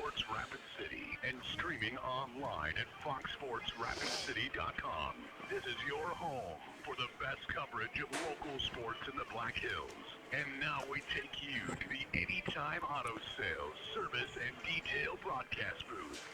Sports Rapid City and streaming online at foxsportsrapidcity.com. This is your home for the best coverage of local sports in the Black Hills. And now we take you to the Anytime Auto Sales, Service, and Detail broadcast booth.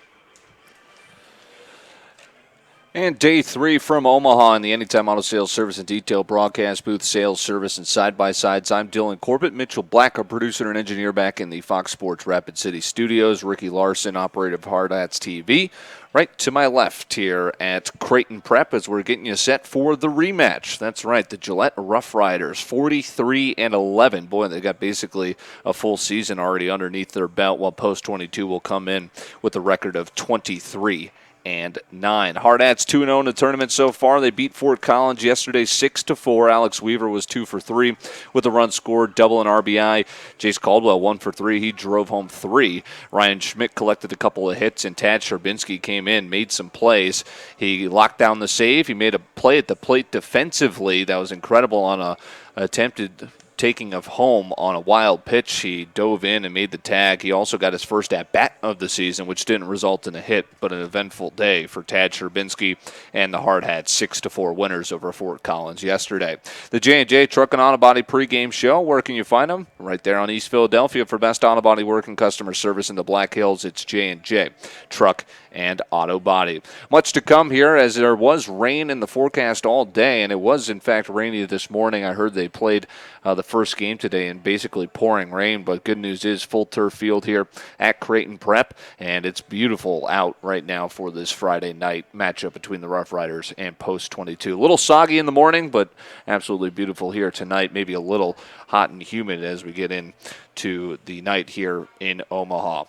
And day 3 from Omaha in the Anytime Auto Sales Service and Detail broadcast booth, sales, service, and side-by-sides. I'm Dylan Corbett. Mitchell Black, our producer and engineer, back in the Fox Sports Rapid City studios. Ricky Larson, operator of HardhatsTV. Right to my left here at Creighton Prep as we're getting you set for the rematch. That's right, the Gillette Rough Riders, 43-11. Boy, they got basically a full season already underneath their belt, while Post 22 will come in with a record of 23-9. Hardhats 2-0 in the tournament so far. They beat Fort Collins yesterday 6-4. Alex Weaver was 2 for 3 with a run scored, double and RBI. Jace Caldwell 1 for 3. He drove home 3. Ryan Schmidt collected a couple of hits, and Tad Sherbinski came in, made some plays. He locked down the save. He made a play at the plate defensively that was incredible on a attempted taking of home on a wild pitch. He dove in and made the tag. He also got his first at-bat of the season, which didn't result in a hit, but an eventful day for Tad Sherbinski and the Hardhats, 6-4 winners over Fort Collins yesterday. The J&J Truck and Auto Body pregame show, where can you find them? Right there on East Philadelphia. For best auto body work and customer service in the Black Hills, it's J&J Truck and Auto Body. Much to come here, as there was rain in the forecast all day, and it was in fact rainy this morning. I heard they played the first game today in basically pouring rain, but good news is full turf field here at Creighton Prep, and it's beautiful out right now for this Friday night matchup between the Rough Riders and Post 22. A little soggy in the morning, but absolutely beautiful here tonight. Maybe a little hot and humid as we get into the night here in Omaha.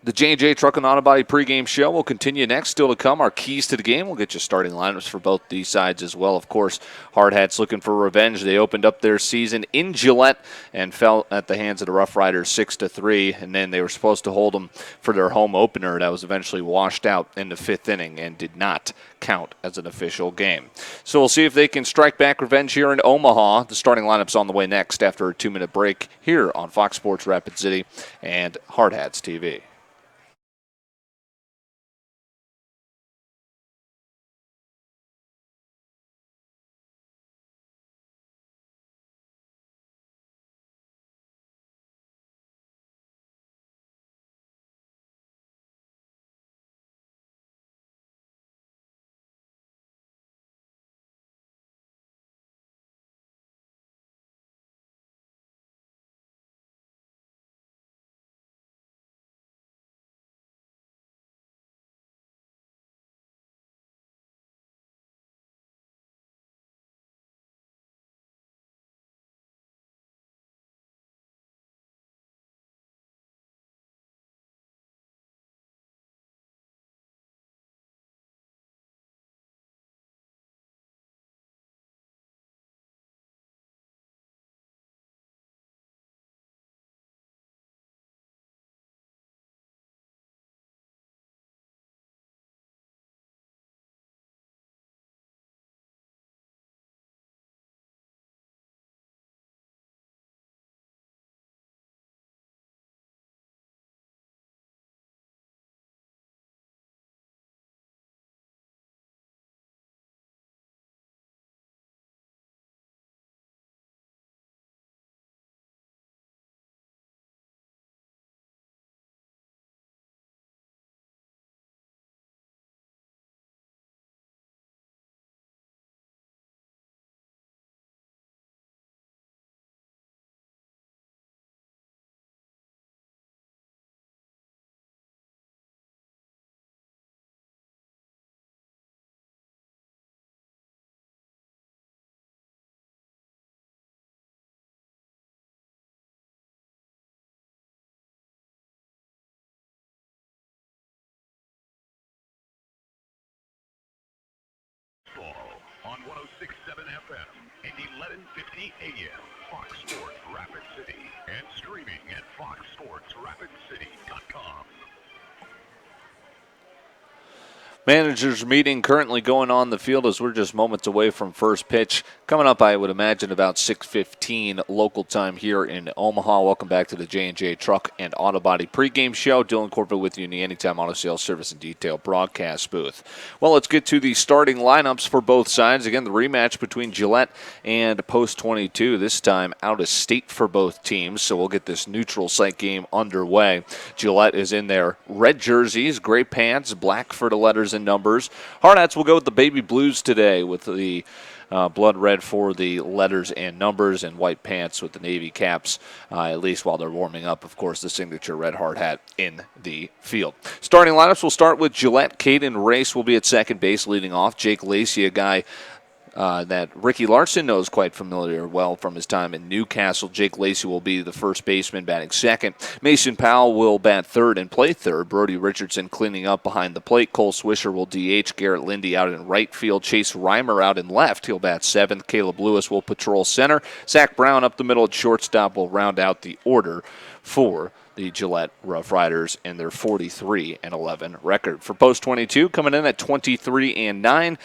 The J&J Truck and Auto Body pregame show will continue next. Still to come, our keys to the game. We'll get you starting lineups for both these sides as well. Of course, Hardhats looking for revenge. They opened up their season in Gillette and fell at the hands of the Rough Riders 6-3, and then they were supposed to hold them for their home opener. That was eventually washed out in the 5th inning and did not count as an official game. So we'll see if they can strike back revenge here in Omaha. The starting lineup's on the way next after a 2-minute break here on Fox Sports Rapid City and HardhatsTV. On 106.7 FM and 1150 AM, Fox Sports Rapid City, and streaming at foxsportsrapidcity.com. Managers meeting currently going on the field as we're just moments away from first pitch. Coming up, I would imagine, about 6:15 local time here in Omaha. Welcome back to the J&J Truck and Auto Body pregame show. Dylan Corbett with you in the Anytime Auto Sales Service and Detail broadcast booth. Well, let's get to the starting lineups for both sides. Again, the rematch between Gillette and Post 22, this time out of state for both teams. So we'll get this neutral site game underway. Gillette is in their red jerseys, gray pants, black for the letters and numbers. Hardhats will go with the baby blues today with the blood red for the letters and numbers, and white pants with the navy caps, at least while they're warming up. Of course, the signature red hard hat in the field. Starting lineups will start with Gillette. Creighton Race will be at second base leading off. Jake Lacey, a guy that Ricky Larson knows quite familiar well from his time in Newcastle. Jake Lacey will be the first baseman batting second. Mason Powell will bat third and play third. Brody Richardson cleaning up behind the plate. Cole Swisher will DH. Garrett Lindy out in right field. Chase Reimer out in left. He'll bat seventh. Caleb Lewis will patrol center. Zach Brown up the middle at shortstop will round out the order for the Gillette Rough Riders and their 43-11 record. For Post 22, coming in at 23-9.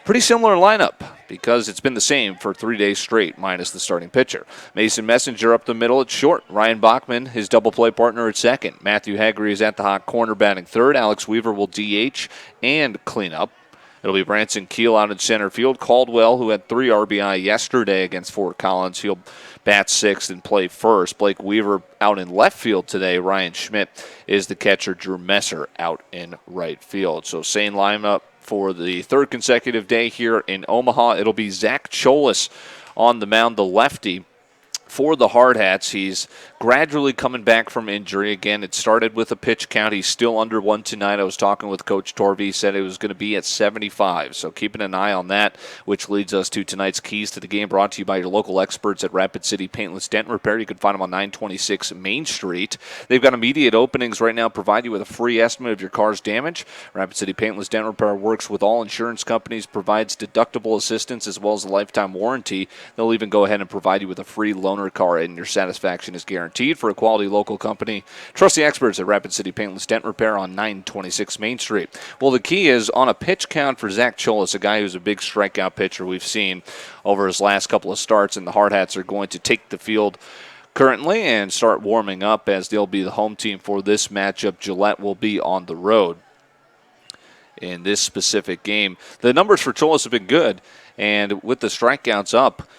Pretty similar lineup because it's been the same for 3 days straight, minus the starting pitcher. Mason Messenger up the middle at short. Ryan Bachman, his double play partner, at second. Matthew Haggerty is at the hot corner batting third. Alex Weaver will DH and clean up. It'll be Branson Keel out in center field. Caldwell, who had 3 RBI yesterday against Fort Collins, he'll bat sixth and play first. Blake Weaver out in left field today. Ryan Schmidt is the catcher. Drew Messer out in right field. So same lineup for the third consecutive day here in Omaha. It'll be Zach Cholis on the mound, the lefty, for the Hardhats. He's gradually coming back from injury. Again, it started with a pitch count. He's still under 1 tonight. I was talking with Coach Torvey. He said it was going to be at 75. So keeping an eye on that, which leads us to tonight's keys to the game, brought to you by your local experts at Rapid City Paintless Dent Repair. You can find them on 926 Main Street. They've got immediate openings right now, provide you with a free estimate of your car's damage. Rapid City Paintless Dent Repair works with all insurance companies, provides deductible assistance as well as a lifetime warranty. They'll even go ahead and provide you with a free loaner car, and your satisfaction is guaranteed. For a quality local company, trust the experts at Rapid City Paintless Dent Repair on 926 Main Street. Well, the key is on a pitch count for Zach Cholis, a guy who's a big strikeout pitcher we've seen over his last couple of starts, and the Hardhats are going to take the field currently and start warming up as they'll be the home team for this matchup. Gillette will be on the road in this specific game. The numbers for Cholis have been good, and with the strikeouts up,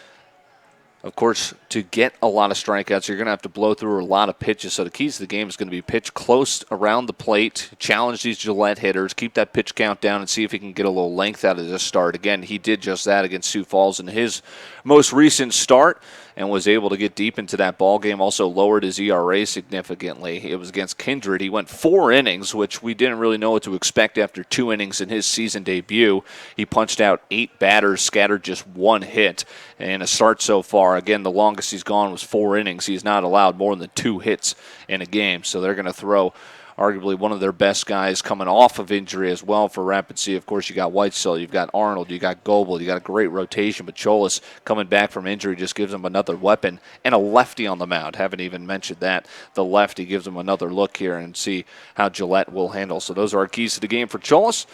of course, to get a lot of strikeouts, you're going to have to blow through a lot of pitches. So the keys to the game is going to be pitch close around the plate, challenge these Gillette hitters, keep that pitch count down, and see if he can get a little length out of this start. Again, he did just that against Sioux Falls in his most recent start and was able to get deep into that ball game. Also lowered his ERA significantly. It was against Kindred. He went 4 innings, which we didn't really know what to expect after 2 innings in his season debut. He punched out 8 batters, scattered just 1 hit, and a start so far. Again, the longest he's gone was 4 innings. He's not allowed more than 2 hits in a game, so they're going to throw arguably one of their best guys coming off of injury as well for Rapid City. Of course, you got Whitesell, you've got Arnold, you got Goebel, you got a great rotation, but Cholis coming back from injury just gives them another weapon, and a lefty on the mound. Haven't even mentioned that. The lefty gives them another look here and see how Gillette will handle. So those are our keys to the game for Cholis.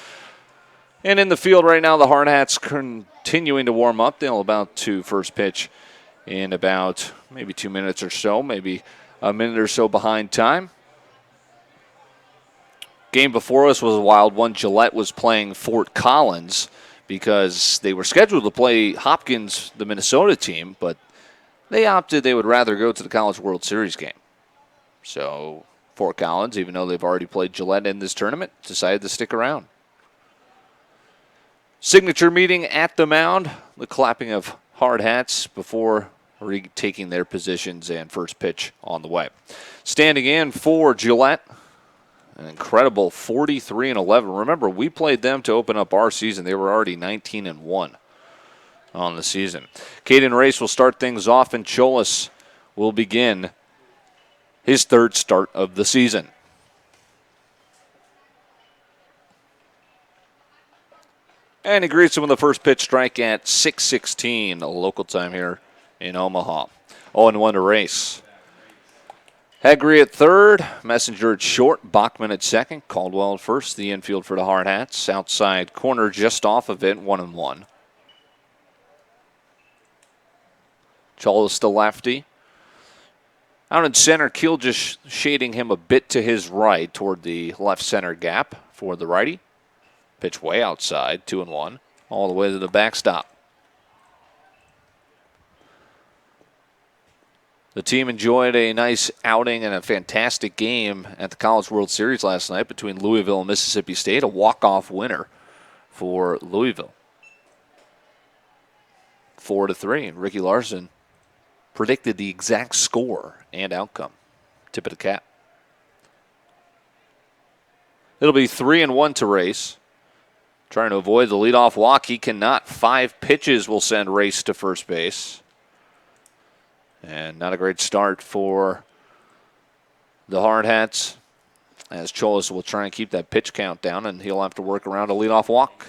And in the field right now, the Hardhats continuing to warm up. They'll about to first pitch in about maybe 2 minutes or so, maybe a minute or so behind time. Game before us was a wild one. Gillette was playing Fort Collins because they were scheduled to play Hopkins, the Minnesota team, but they opted they would rather go to the College World Series game. So Fort Collins, even though they've already played Gillette in this tournament, decided to stick around. Signature meeting at the mound, the clapping of Hardhats before retaking their positions, and first pitch on the way. Standing in for Gillette, an incredible 43-11. Remember, we played them to open up our season. They were already 19-1 on the season. Creighton Race will start things off, and Cholis will begin his third start of the season. And he greets him with the first pitch strike at 6:16, local time here in Omaha. 0-1 to Race. Hegre at third, Messenger at short, Bachman at second, Caldwell at first. The infield for the Hardhats. Outside corner just off of it, 1-1. Cholos the lefty. Out in center, Keel just shading him a bit to his right toward the left center gap for the righty. Pitch way outside, 2-1, all the way to the backstop. The team enjoyed a nice outing and a fantastic game at the College World Series last night between Louisville and Mississippi State, a walk-off winner for Louisville. 4-3, and Ricky Larson predicted the exact score and outcome. Tip of the cap. It'll be 3-1 to Race. Trying to avoid the leadoff walk. He cannot. 5 pitches will send Race to first base. And not a great start for the Hardhats, as Cholos will try and keep that pitch count down, and he'll have to work around a leadoff walk.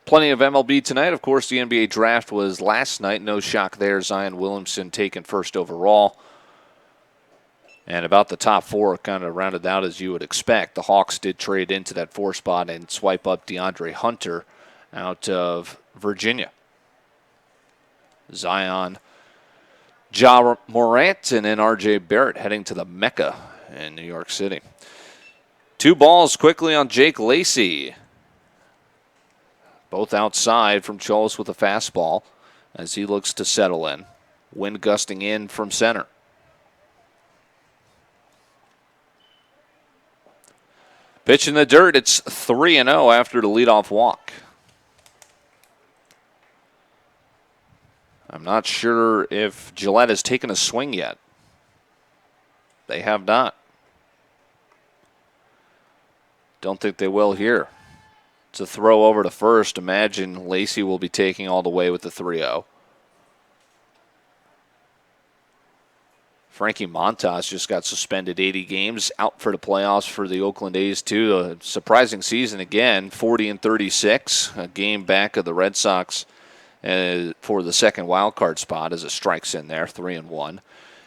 Plenty of MLB tonight. Of course, the NBA draft was last night. No shock there. Zion Williamson taken first overall. And about the top 4 kind of rounded out as you would expect. The Hawks did trade into that 4 spot and swipe up DeAndre Hunter out of Virginia. Zion, Ja Morant, and then R.J. Barrett heading to the Mecca in New York City. 2 balls quickly on Jake Lacey. Both outside from Cholos with a fastball as he looks to settle in. Wind gusting in from center. Pitch in the dirt. It's 3-0 after the leadoff walk. I'm not sure if Gillette has taken a swing yet. They have not. Don't think they will here. It's a throw over to first. Imagine Lacey will be taking all the way with the 3-0. Frankie Montas just got suspended 80 games, out for the playoffs for the Oakland A's too. A surprising season again, 40-36, a game back of the Red Sox for the second wild card spot as it strikes in there, 3-1.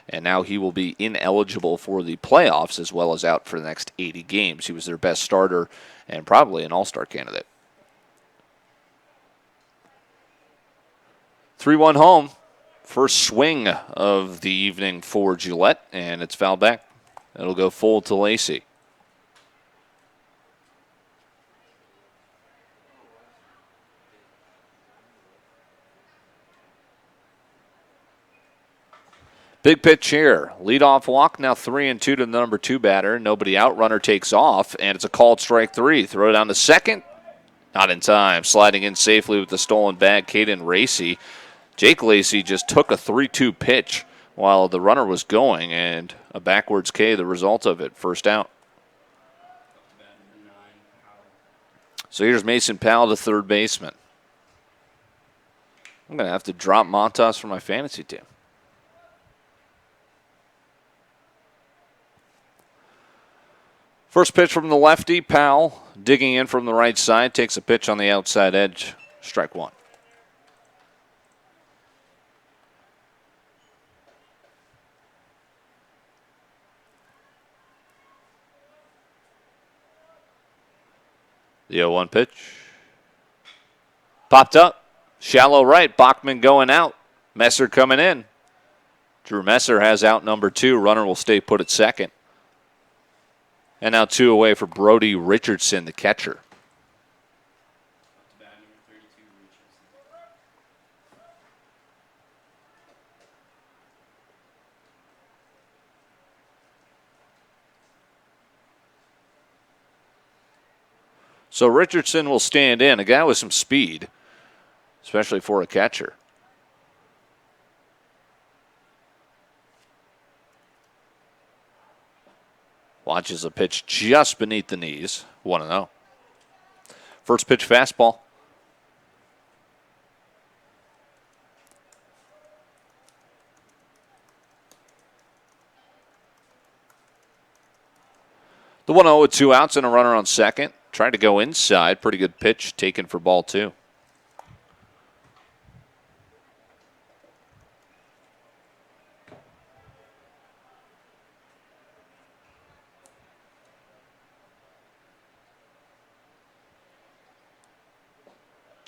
And now he will be ineligible for the playoffs as well as out for the next 80 games. He was their best starter and probably an all-star candidate. 3-1 home. First swing of the evening for Gillette, and it's fouled back. It'll go full to Lacey. Big pitch here. Leadoff walk, now 3-2 to the number 2 batter. Nobody out. Runner takes off, and it's a called strike 3. Throw it down to second. Not in time. Sliding in safely with the stolen bag, Caden Racy. Jake Lacey just took a 3-2 pitch while the runner was going, and a backwards K, the result of it. First out. So here's Mason Powell, the third baseman. I'm going to have to drop Montas for my fantasy team. First pitch from the lefty, Powell digging in from the right side, takes a pitch on the outside edge, strike 1. The 0-1 pitch. Popped up, shallow right, Bachman going out, Messer coming in. Drew Messer has out number 2, runner will stay put at second. And now 2 away for Brody Richardson, the catcher. So Richardson will stand in, a guy with some speed, especially for a catcher. Watches a pitch just beneath the knees. 1-0. First pitch fastball. The 1-0 with 2 outs and a runner on second. Tried to go inside. Pretty good pitch taken for ball 2.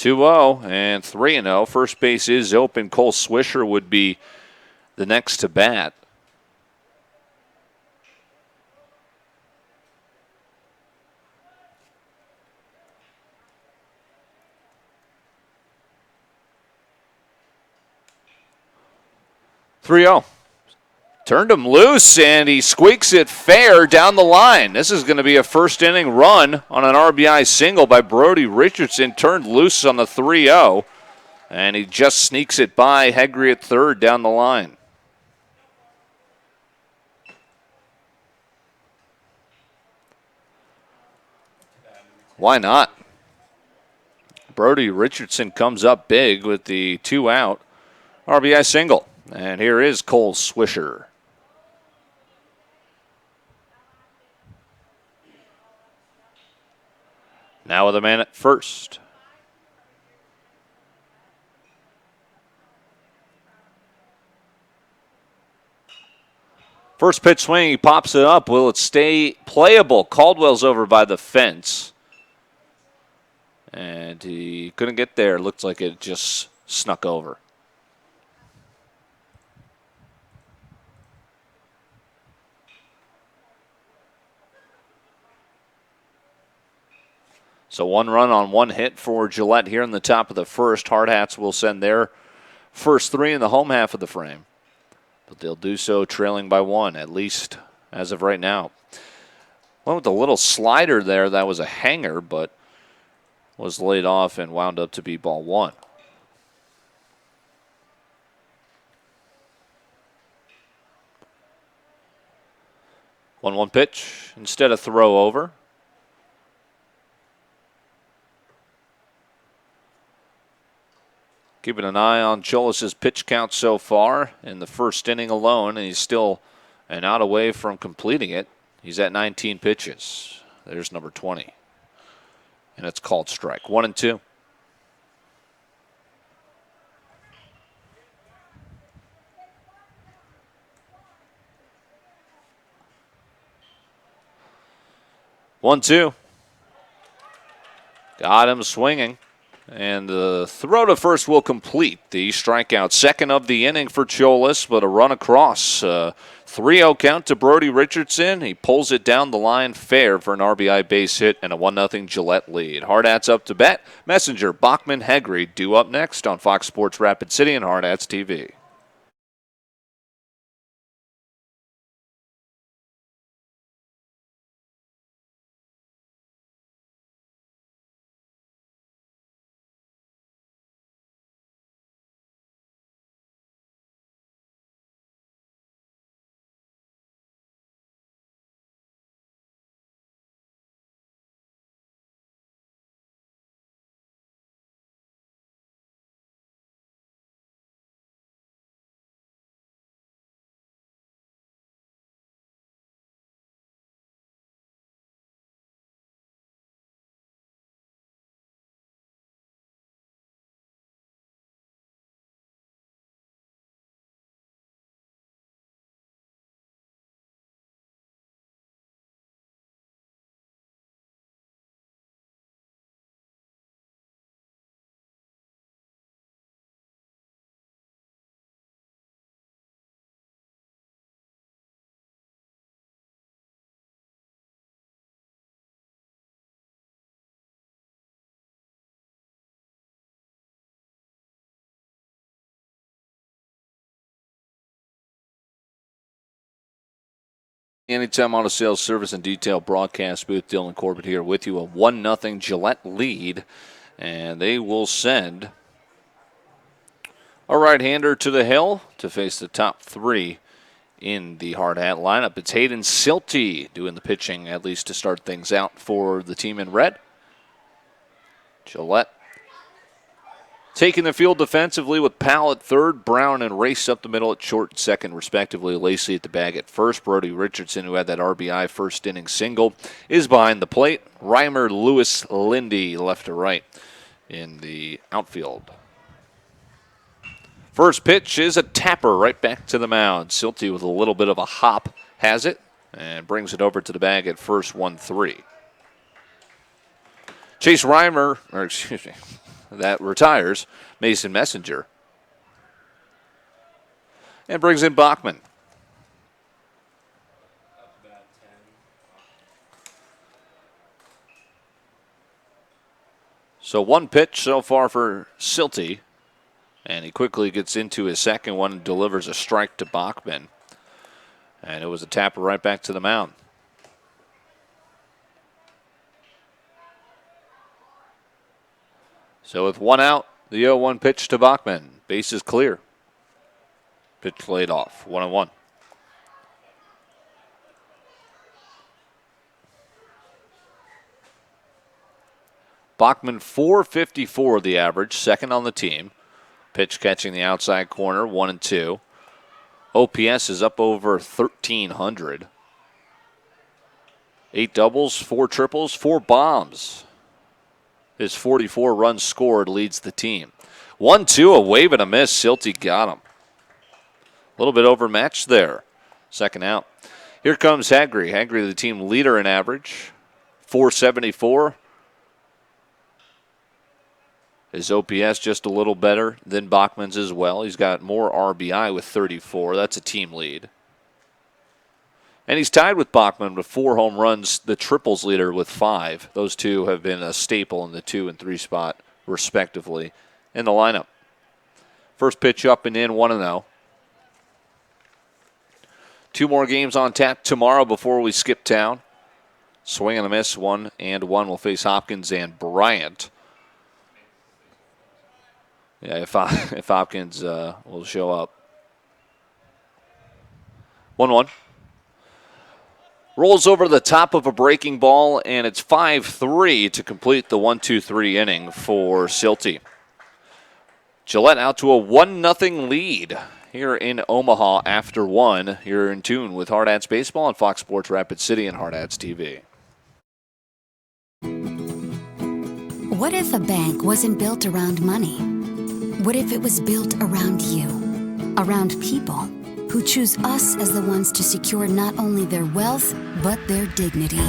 2-0 and 3-0. First base is open. Cole Swisher would be the next to bat. Turned him loose, and he squeaks it fair down the line. This is going to be a first-inning run on an RBI single by Brody Richardson. Turned loose on the 3-0, and he just sneaks it by Hegre at third down the line. Why not? Brody Richardson comes up big with the 2-out RBI single. And here is Cole Swisher. Now with a man at first. First pitch swing, he pops it up. Will it stay playable? Caldwell's over by the fence. And he couldn't get there. Looks like it just snuck over. So 1 run on 1 hit for Gillette here in the top of the first. Hardhats will send their first 3 in the home half of the frame. But they'll do so trailing by 1, at least as of right now. Went with a little slider there. That was a hanger, but was laid off and wound up to be ball 1. One pitch instead of throw over. Keeping an eye on Cholis's pitch count so far in the first inning alone, and he's still an out away from completing it. He's at 19 pitches. There's number 20. And it's called strike. 1-2. One, two. Got him swinging. And the throw to first will complete the strikeout. Second of the inning for Cholis, but a run across. 3-0 count to Brody Richardson. He pulls it down the line fair for an RBI base hit and a 1-0 Gillette lead. Hardhats up to bat. Messenger, Bachman, Hegre due up next on Fox Sports Rapid City and Hardhats TV. Anytime Auto Sales Service and Detail broadcast booth. Dylan Corbett here with you. A 1-0 Gillette lead. And they will send a right-hander to the hill to face the top 3 in the Hardhat lineup. It's Hayden Silty doing the pitching, at least to start things out for the team in red. Gillette taking the field defensively with Powell at third, Brown and Race up the middle at short and second, respectively. Lacey at the bag at first. Brody Richardson, who had that RBI first inning single, is behind the plate. Reimer, Lewis, Lindy left to right in the outfield. First pitch is a tapper right back to the mound. Silty with a little bit of a hop has it and brings it over to the bag at first, 1-3. Chase Reimer, or excuse me, that retires Mason Messenger and brings in Bachman. So one pitch so far for Silty, and he quickly gets into his second one and delivers a strike to Bachman. And it was a tapper right back to the mound. So with one out, the 0-1 pitch to Bachman. Base is clear. Pitch laid off, 1-1. Bachman, .454 the average, second on the team. Pitch catching the outside corner, 1-2. OPS is up over 1,300. 8 doubles, 4 triples, 4 bombs. His 44 runs scored leads the team. 1-2, a wave and a miss. Silty got him. A little bit overmatched there. Second out. Here comes Haggerty. Haggerty, the team leader in average. .474. His OPS just a little better than Bachman's as well. He's got more RBI with 34. That's a team lead. And he's tied with Bachman with 4 home runs, the triples leader with 5. Those two have been a staple in the 2 and 3 spot, respectively, in the lineup. First pitch up and in, 1-0. 2 more games on tap tomorrow before we skip town. Swing and a miss, 1-1 will face Hopkins and Bryant. Yeah, if Hopkins will show up. 1-1. Rolls over the top of a breaking ball, and it's 5-3 to complete the 1-2-3 inning for Silty. Gillette out to a 1-0 lead here in Omaha after 1. You're in tune with Hardhats Baseball on Fox Sports Rapid City and Hardhats TV. What if a bank wasn't built around money? What if it was built around you, around people who choose us as the ones to secure not only their wealth, but their dignity,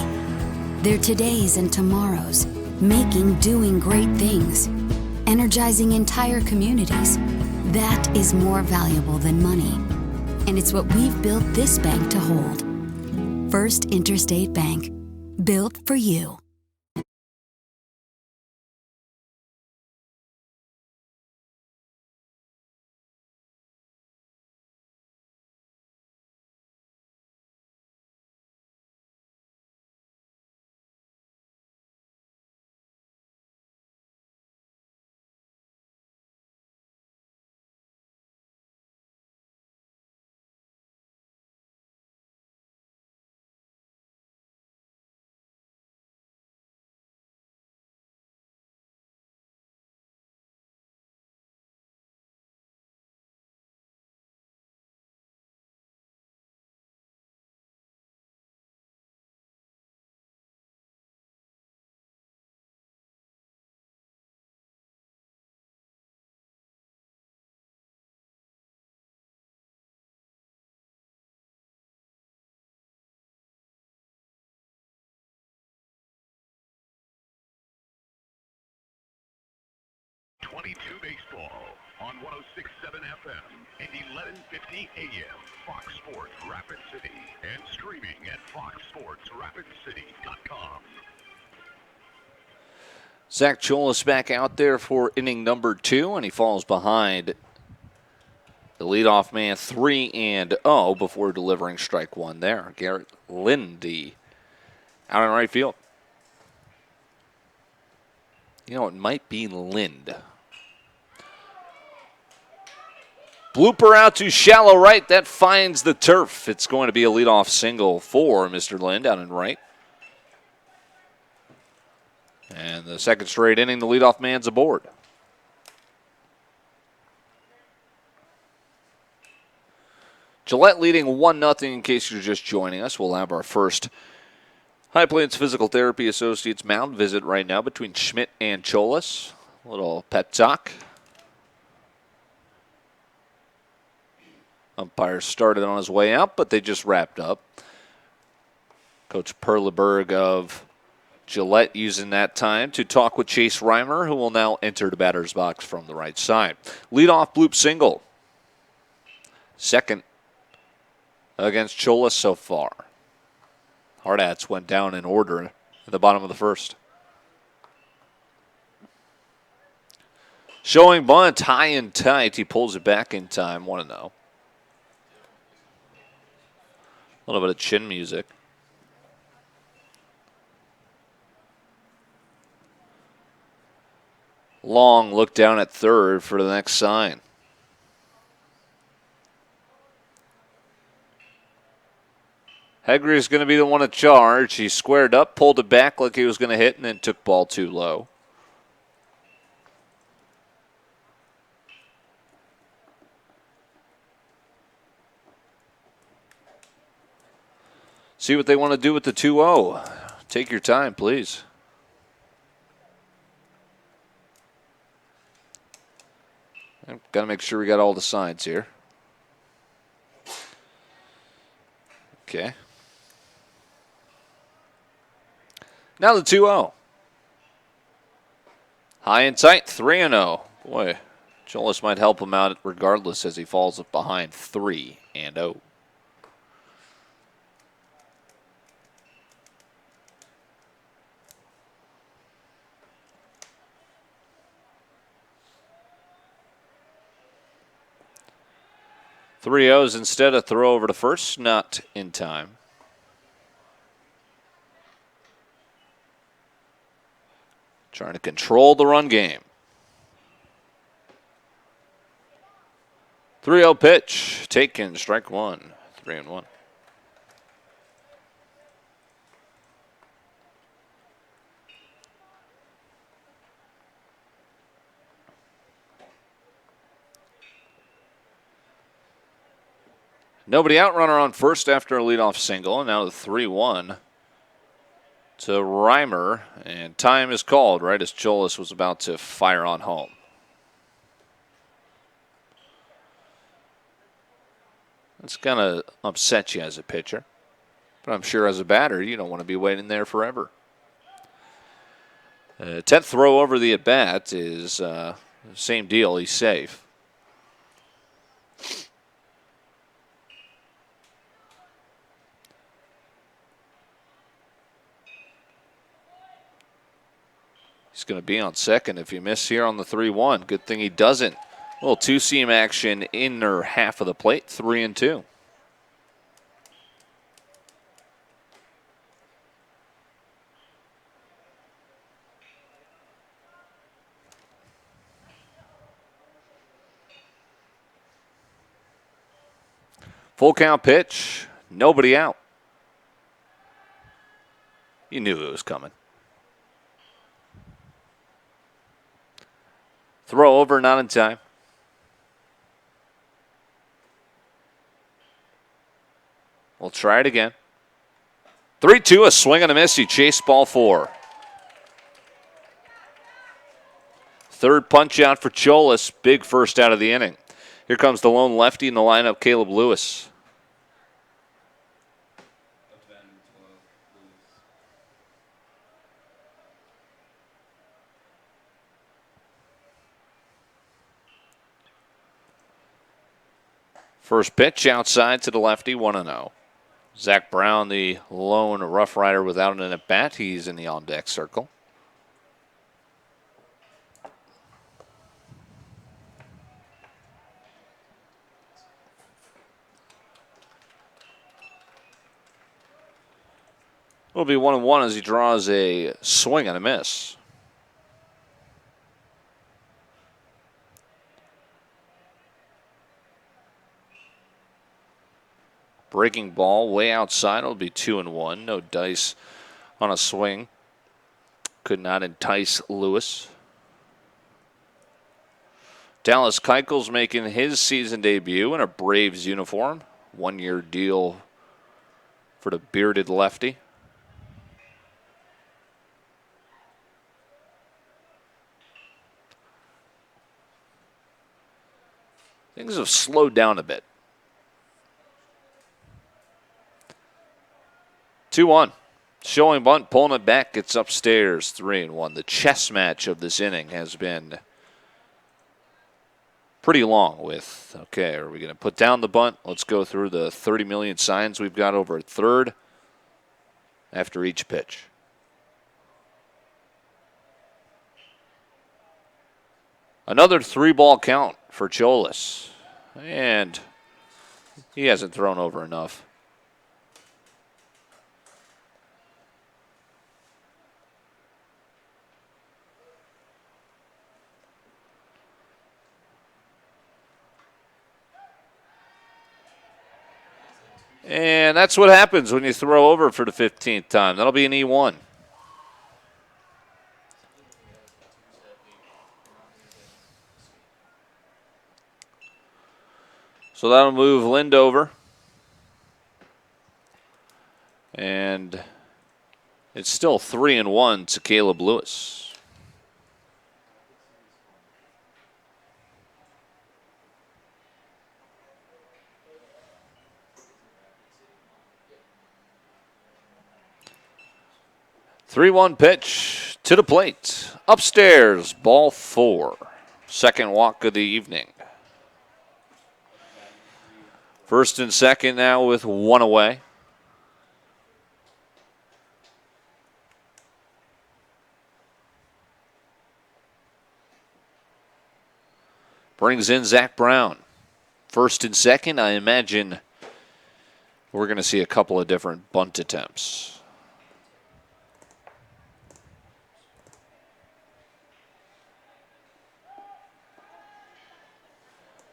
their todays and tomorrows, doing great things, energizing entire communities? That is more valuable than money. And it's what we've built this bank to hold. First Interstate Bank, built for you. Baseball on 106.7 FM and 1150 AM, Fox Sports Rapid City, and streaming at foxsportsrapidcity.com. Zach Cholas back out there for inning number 2, and he falls behind the leadoff man 3-0 before delivering strike 1 there. Garrett Lindy out in right field. You know, it might be Lind. Blooper out to shallow right. That finds the turf. It's going to be a leadoff single for Mr. Lind down in right. And the second straight inning, the leadoff man's aboard. Gillette leading 1-0 in case you're just joining us. We'll have our first High Plains Physical Therapy Associates mound visit right now between Schmidt and Cholas. A little pep talk. Umpire started on his way out, but they just wrapped up. Coach Perleberg of Gillette using that time to talk with Chase Reimer, who will now enter the batter's box from the right side. Leadoff bloop single. Second against Cholas so far. Hardhats went down in order at the bottom of the first. Showing bunt high and tight. He pulls it back in time. 1-0. A little bit of chin music. Long look down at third for the next sign. Hegre is going to be the one to charge. He squared up, pulled it back like he was going to hit, and then took ball too low. See what they want to do with the 2-0. Take your time, please. I've got to make sure we got all the signs here. Okay. Now the 2-0. High and tight, 3-0. Boy, Cholas might help him out regardless as he falls behind 3-0. Three O's instead of throw over to first, not in time. Trying to control the run game. 3-0 pitch, taken, strike one, 3-1. Nobody out, runner on first after a leadoff single, and now the 3-1 to Reimer, and time is called right as Cholas was about to fire on home. That's going to upset you as a pitcher, but I'm sure as a batter you don't want to be waiting there forever. 10th throw over the at-bat is same deal, he's safe. He's going to be on second if you miss here on the 3-1. Good thing he doesn't. A little two-seam action inner half of the plate, 3-2. Full count pitch, nobody out. You knew it was coming. Throw over, not in time. We'll try it again. 3-2, a swing and a miss. He chased ball 4. Third punch out for Cholas. Big first out of the inning. Here comes the lone lefty in the lineup, Caleb Lewis. First pitch outside to the lefty, 1-0. Zach Brown, the lone Rough Rider without an at-bat. He's in the on-deck circle. It'll be 1-1 as he draws a swing and a miss. Breaking ball way outside. It'll be 2-1. No dice on a swing. Could not entice Lewis. Dallas Keuchel's making his season debut in a Braves uniform. 1-year deal for the bearded lefty. Things have slowed down a bit. 2-1. Showing bunt, pulling it back, gets upstairs, 3-1. The chess match of this inning has been pretty long with, okay, are we going to put down the bunt? Let's go through the 30 million signs we've got over at third after each pitch. Another 3-ball count for Cholis, and he hasn't thrown over enough. And that's what happens when you throw over for the 15th time. That'll be an E1. So that'll move Lind over. And it's still 3-1 to Caleb Lewis. Three-one pitch to the plate. Upstairs, ball 4. Second walk of the evening. First and second now with 1 away. Brings in Zach Brown. First and second, I imagine we're going to see a couple of different bunt attempts.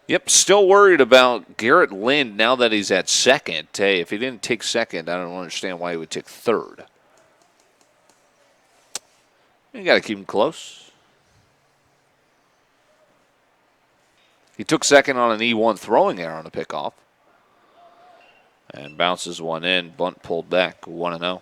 Yep, still worried about Garrett Lind now that he's at second. Hey, if he didn't take second, I don't understand why he would take third. You got to keep him close. He took second on an E1 throwing error on the pickoff. And bounces one in. Bunt pulled back, 1-0.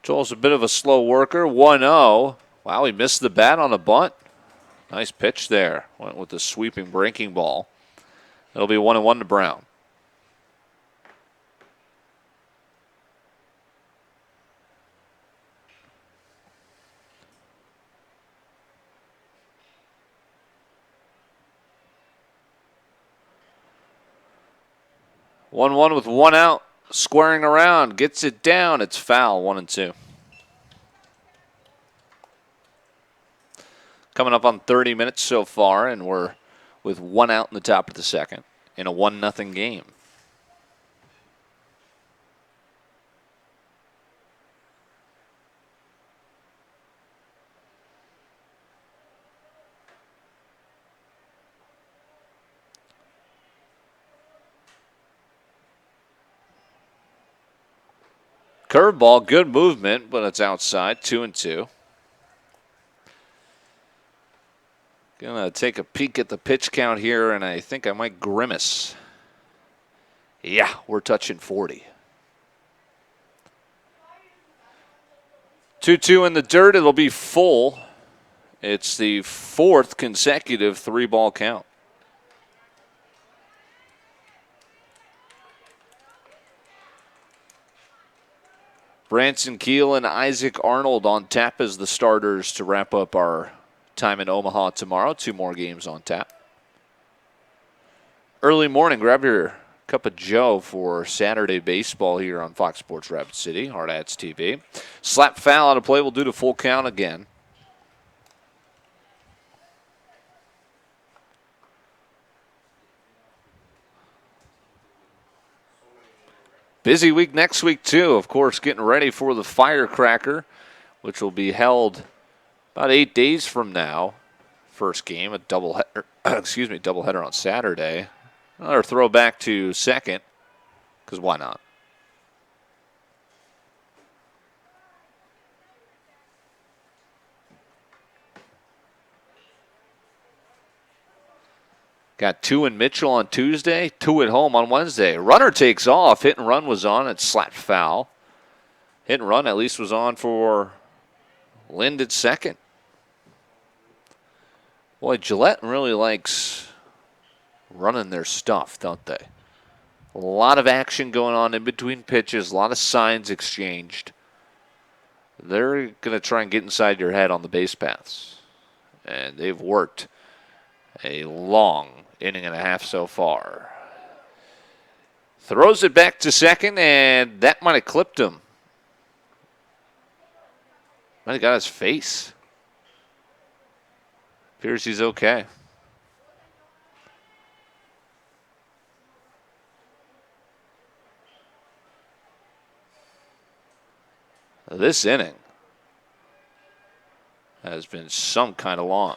Joel's a bit of a slow worker. 1-0. Wow, he missed the bat on a bunt. Nice pitch there. Went with the sweeping breaking ball. It'll be 1-1 to Brown. One with 1 out. Squaring around, gets it down. It's foul, 1-2. Coming up on 30 minutes so far, and we're with 1 out in the top of the second in a 1-0 game. Curveball, good movement, but it's outside, 2-2. Gonna take a peek at the pitch count here, and I think I might grimace. Yeah, we're touching 40. 2-2 in the dirt, it'll be full. It's the 4th consecutive 3-ball count. Branson Keel and Isaac Arnold on tap as the starters to wrap up our time in Omaha tomorrow. 2 more games on tap. Early morning, grab your cup of joe for Saturday baseball here on Fox Sports Rapid City, Hardhats TV. Slap foul out of play will do the full count again. Busy week next week, too. Of course, getting ready for the Firecracker, which will be held about 8 days from now. First game, a doubleheader, doubleheader on Saturday. Another throwback to second, because why not? Got 2 in Mitchell on Tuesday, 2 at home on Wednesday. Runner takes off. Hit and run was on. It's slap foul. Hit and run at least was on for Lind at second. Boy, Gillette really likes running their stuff, don't they? A lot of action going on in between pitches, a lot of signs exchanged. They're going to try and get inside your head on the base paths. And they've worked a long inning and a half so far. Throws it back to second, and that might have clipped him. Might have got his face. Appears he's okay. This inning has been some kind of long.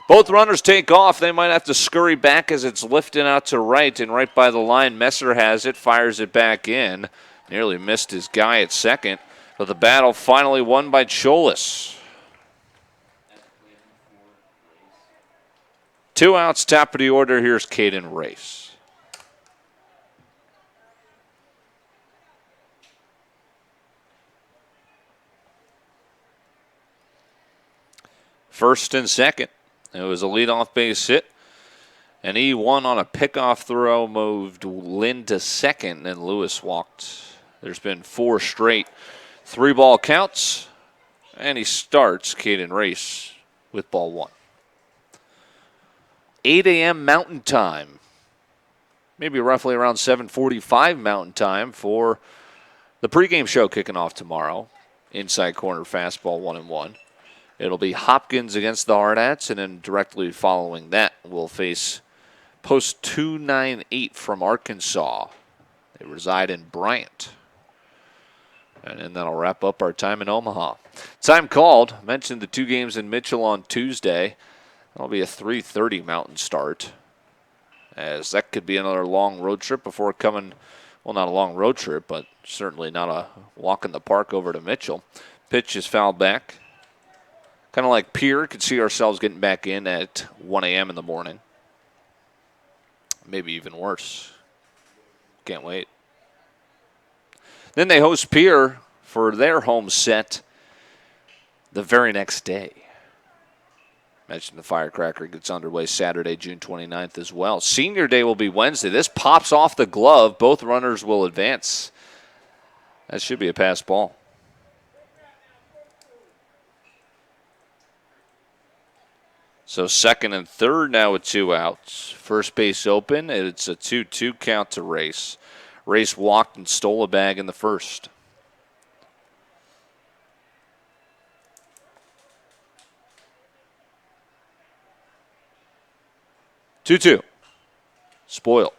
Both runners take off. They might have to scurry back as it's lifted out to right, and right by the line, Messer has it, fires it back in. Nearly missed his guy at second, but the battle finally won by Cholis. 2 outs, top of the order. Here's Caden Race. First and second. It was a leadoff base hit. And he won on a pickoff throw, moved Lind to second, and Lewis walked. There's been 4 straight 3-ball counts. And he starts Caden Race with ball 1. 8 a.m. Mountain Time. Maybe roughly around 7:45 Mountain Time for the pregame show kicking off tomorrow. Inside corner fastball 1-1. It'll be Hopkins against the Hardhats, and then directly following that, we'll face Post 298 from Arkansas. They reside in Bryant. And then that'll wrap up our time in Omaha. Time called. Mentioned the 2 games in Mitchell on Tuesday. That'll be a 3:30 Mountain start, as that could be another long road trip before coming, well, not a long road trip, but certainly not a walk in the park over to Mitchell. Pitch is fouled back. Kind of like Pierre, could see ourselves getting back in at 1 a.m. in the morning. Maybe even worse. Can't wait. Then they host Pierre for their home set the very next day. Mentioned the Firecracker gets underway Saturday, June 29th as well. Senior Day will be Wednesday. This pops off the glove. Both runners will advance. That should be a pass ball. So second and third now with 2 outs. First base open. It's a 2-2 count to Race. Race walked and stole a bag in the first. Two. Spoiled.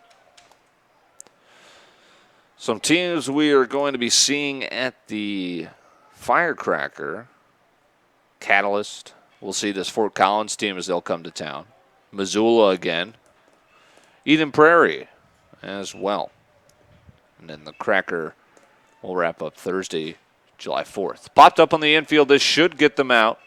Some teams we are going to be seeing at the Firecracker. Catalyst. We'll see this Fort Collins team as they'll come to town. Missoula again. Eden Prairie as well. And then the Cracker will wrap up Thursday, July 4th. Popped up on the infield. This should get them out.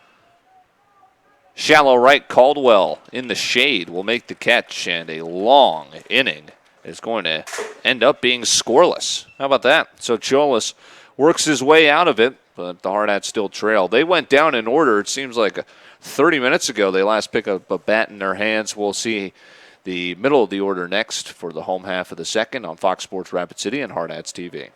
Shallow right, Caldwell in the shade will make the catch, and a long inning is going to end up being scoreless. How about that? So Cholis works his way out of it, but the Hardhats still trail. They went down in order. It seems like 30 minutes ago they last picked up a bat in their hands. We'll see the middle of the order next for the home half of the second on Fox Sports Rapid City and Hardhats TV.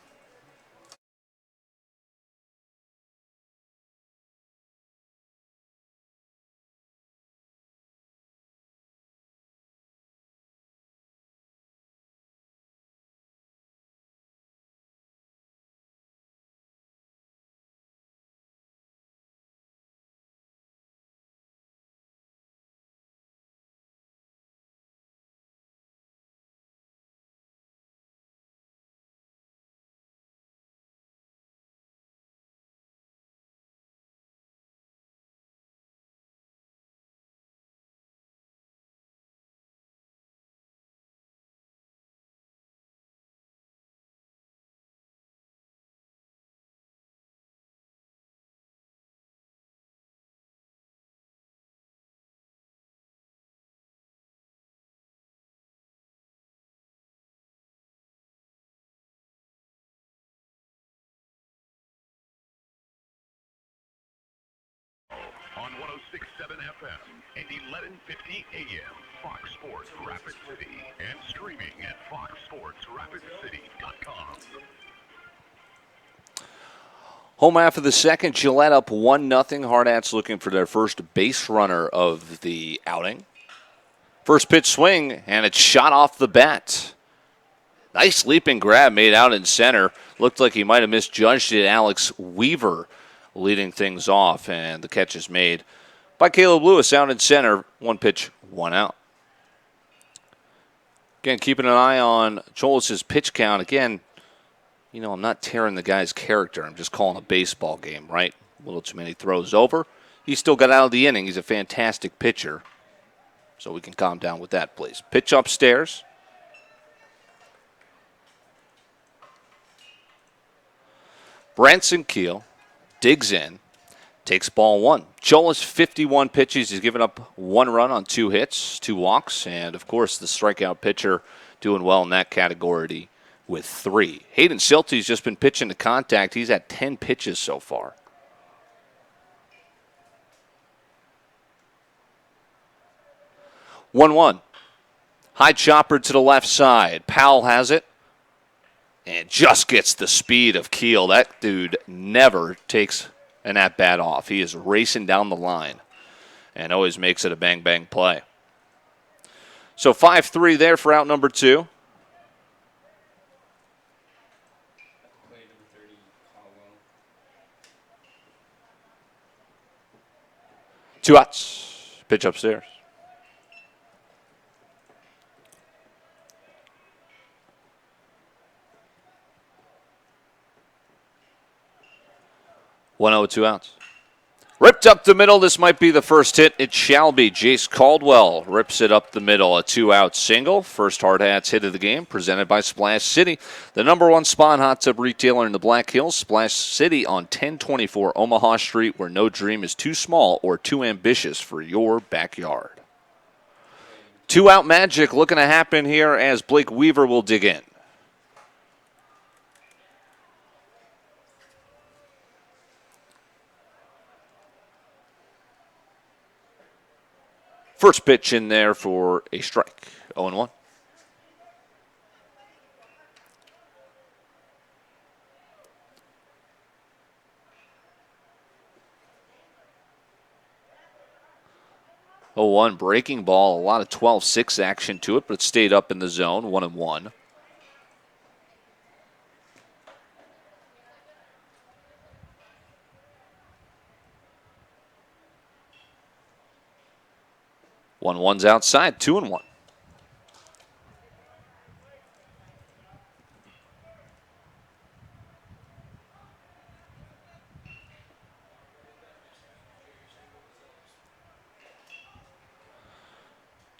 on 106.7 FM and 1150 AM, Fox Sports Rapid City, and streaming at foxsportsrapidcity.com. Home half of the second, Gillette up 1-0. Hardhats looking for their first base runner of the outing. First pitch swing, and it's shot off the bat. Nice leaping grab made out in center. Looked like he might have misjudged it. Alex Weaver leading things off, and the catch is made by Caleb Lewis out in center. 1 pitch, 1 out. Again, keeping an eye on Cholis's pitch count. Again, you know, I'm not tearing the guy's character. I'm just calling a baseball game, right? A little too many throws over. He still got out of the inning. He's a fantastic pitcher. So we can calm down with that, please. Pitch upstairs. Branson Keel digs in, takes ball 1. Cholis 51 pitches. He's given up 1 run on 2 hits, 2 walks, and of course the strikeout pitcher doing well in that category with 3. Hayden Silty's just been pitching to contact. He's at 10 pitches so far. 1-1. High chopper to the left side. Powell has it. And just gets the speed of Keel. That dude never takes an at-bat off. He is racing down the line and always makes it a bang-bang play. So 5-3 there for out number 2. Two outs. Pitch upstairs. One 0, 2 outs. Ripped up the middle. This might be the first hit. It shall be. Jace Caldwell rips it up the middle. A 2-out single. First Hardhats hit of the game, presented by Splash City, the #1 spa and hot tub retailer in the Black Hills. Splash City on 1024 Omaha Street, where no dream is too small or too ambitious for your backyard. 2-out magic looking to happen here as Blake Weaver will dig in. First pitch in there for a strike. 0-1. Breaking ball. A lot of 12-6 action to it, but it stayed up in the zone. 1-1. One's outside, 2-1.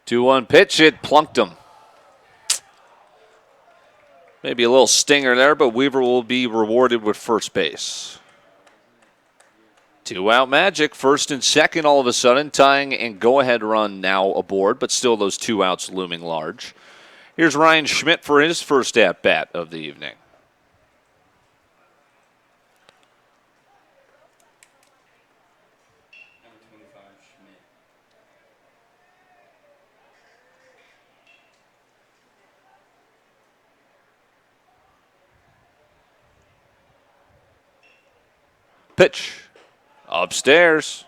Two-one pitch, it plunked him. Maybe a little stinger there, but Weaver will be rewarded with first base. 2-out magic, first and second all of a sudden, tying and go-ahead run now aboard, but still those 2 outs looming large. Here's Ryan Schmidt for his first at-bat of the evening. Pitch. Upstairs.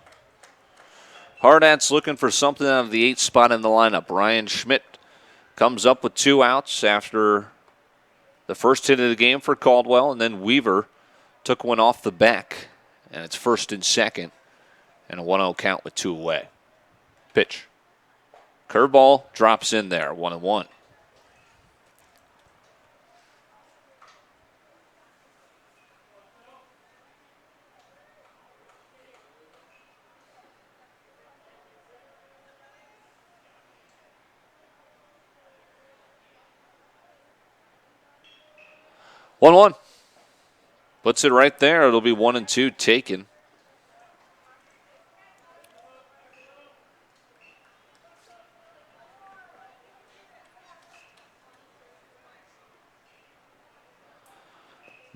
Hardhats looking for something out of the 8th spot in the lineup. Ryan Schmidt comes up with 2 outs after the first hit of the game for Caldwell, and then Weaver took one off the back, and it's first and second, and a 1-0 count with 2 away. Pitch. Curveball drops in there, 1-1. One. Puts it right there. It'll be 1-2 taken.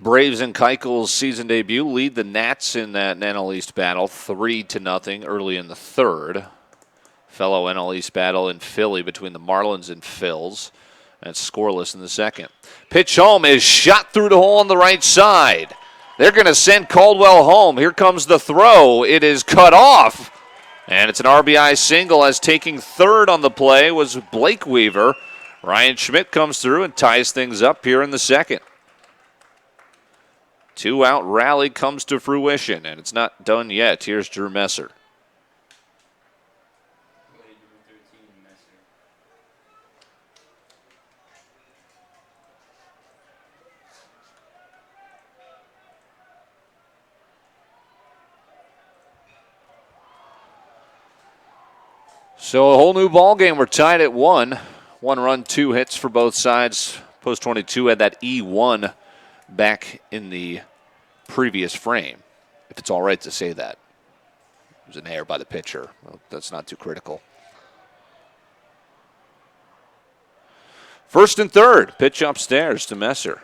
Braves and Keuchel's season debut lead the Nats in that NL East battle 3-0 early in the third. Fellow NL East battle in Philly between the Marlins and Phils. That's scoreless in the second. Pitch home is shot through the hole on the right side. They're going to send Caldwell home. Here comes the throw. It is cut off. And it's an RBI single, as taking third on the play was Blake Weaver. Ryan Schmidt comes through and ties things up here in the second. 2-out rally comes to fruition, and it's not done yet. Here's Drew Messer. So a whole new ball game. We're tied at 1. 1 run, 2 hits for both sides. Post 22 had that E1 back in the previous frame, if it's all right to say that. It was an error by the pitcher. Well, that's not too critical. First and third. Pitch upstairs to Messer.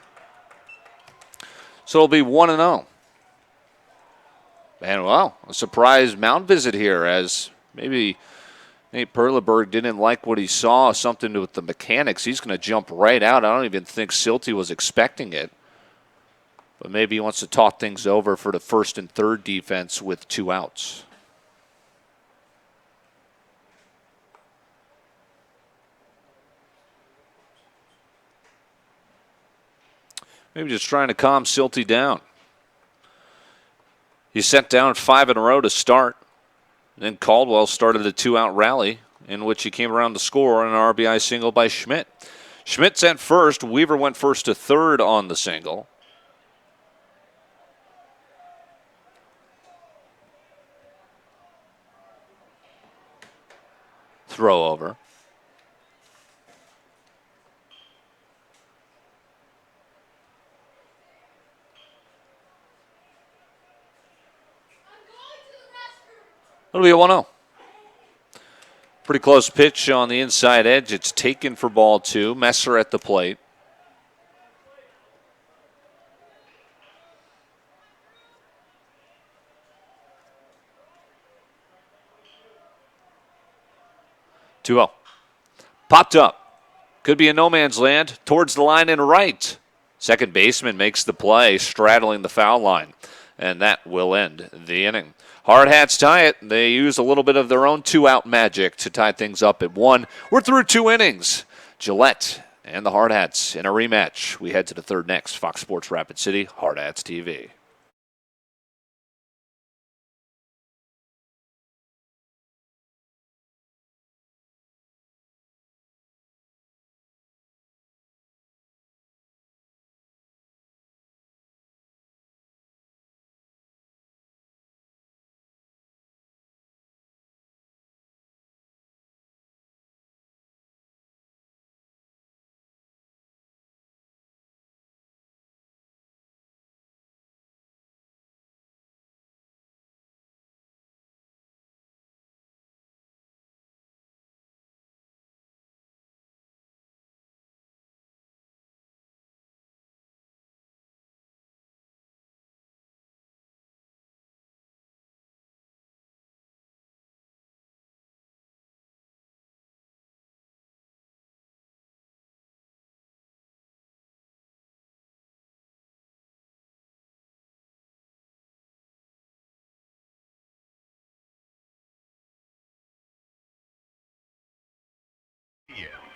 So it'll be 1-0. And, wow, a surprise mound visit here, as maybe Nate Perleberg didn't like what he saw, something with the mechanics. He's going to jump right out. I don't even think Silty was expecting it. But maybe he wants to talk things over for the first and third defense with 2 outs. Maybe just trying to calm Silty down. He sent down 5 in a row to start. Then Caldwell started a 2-out rally in which he came around to score on an RBI single by Schmidt. Schmidt's at first. Weaver went first to third on the single. Throw over. It'll be a 1-0. Pretty close pitch on the inside edge. It's taken for ball 2. Messer at the plate. Two-0. Popped up. Could be a no man's land towards the line and right. Second baseman makes the play, straddling the foul line. And that will end the inning. Hardhats tie it. They use a little bit of their own 2-out magic to tie things up at 1. We're through 2 innings. Gillette and the Hardhats in a rematch. We head to the third next. Fox Sports Rapid City, HardhatsTV.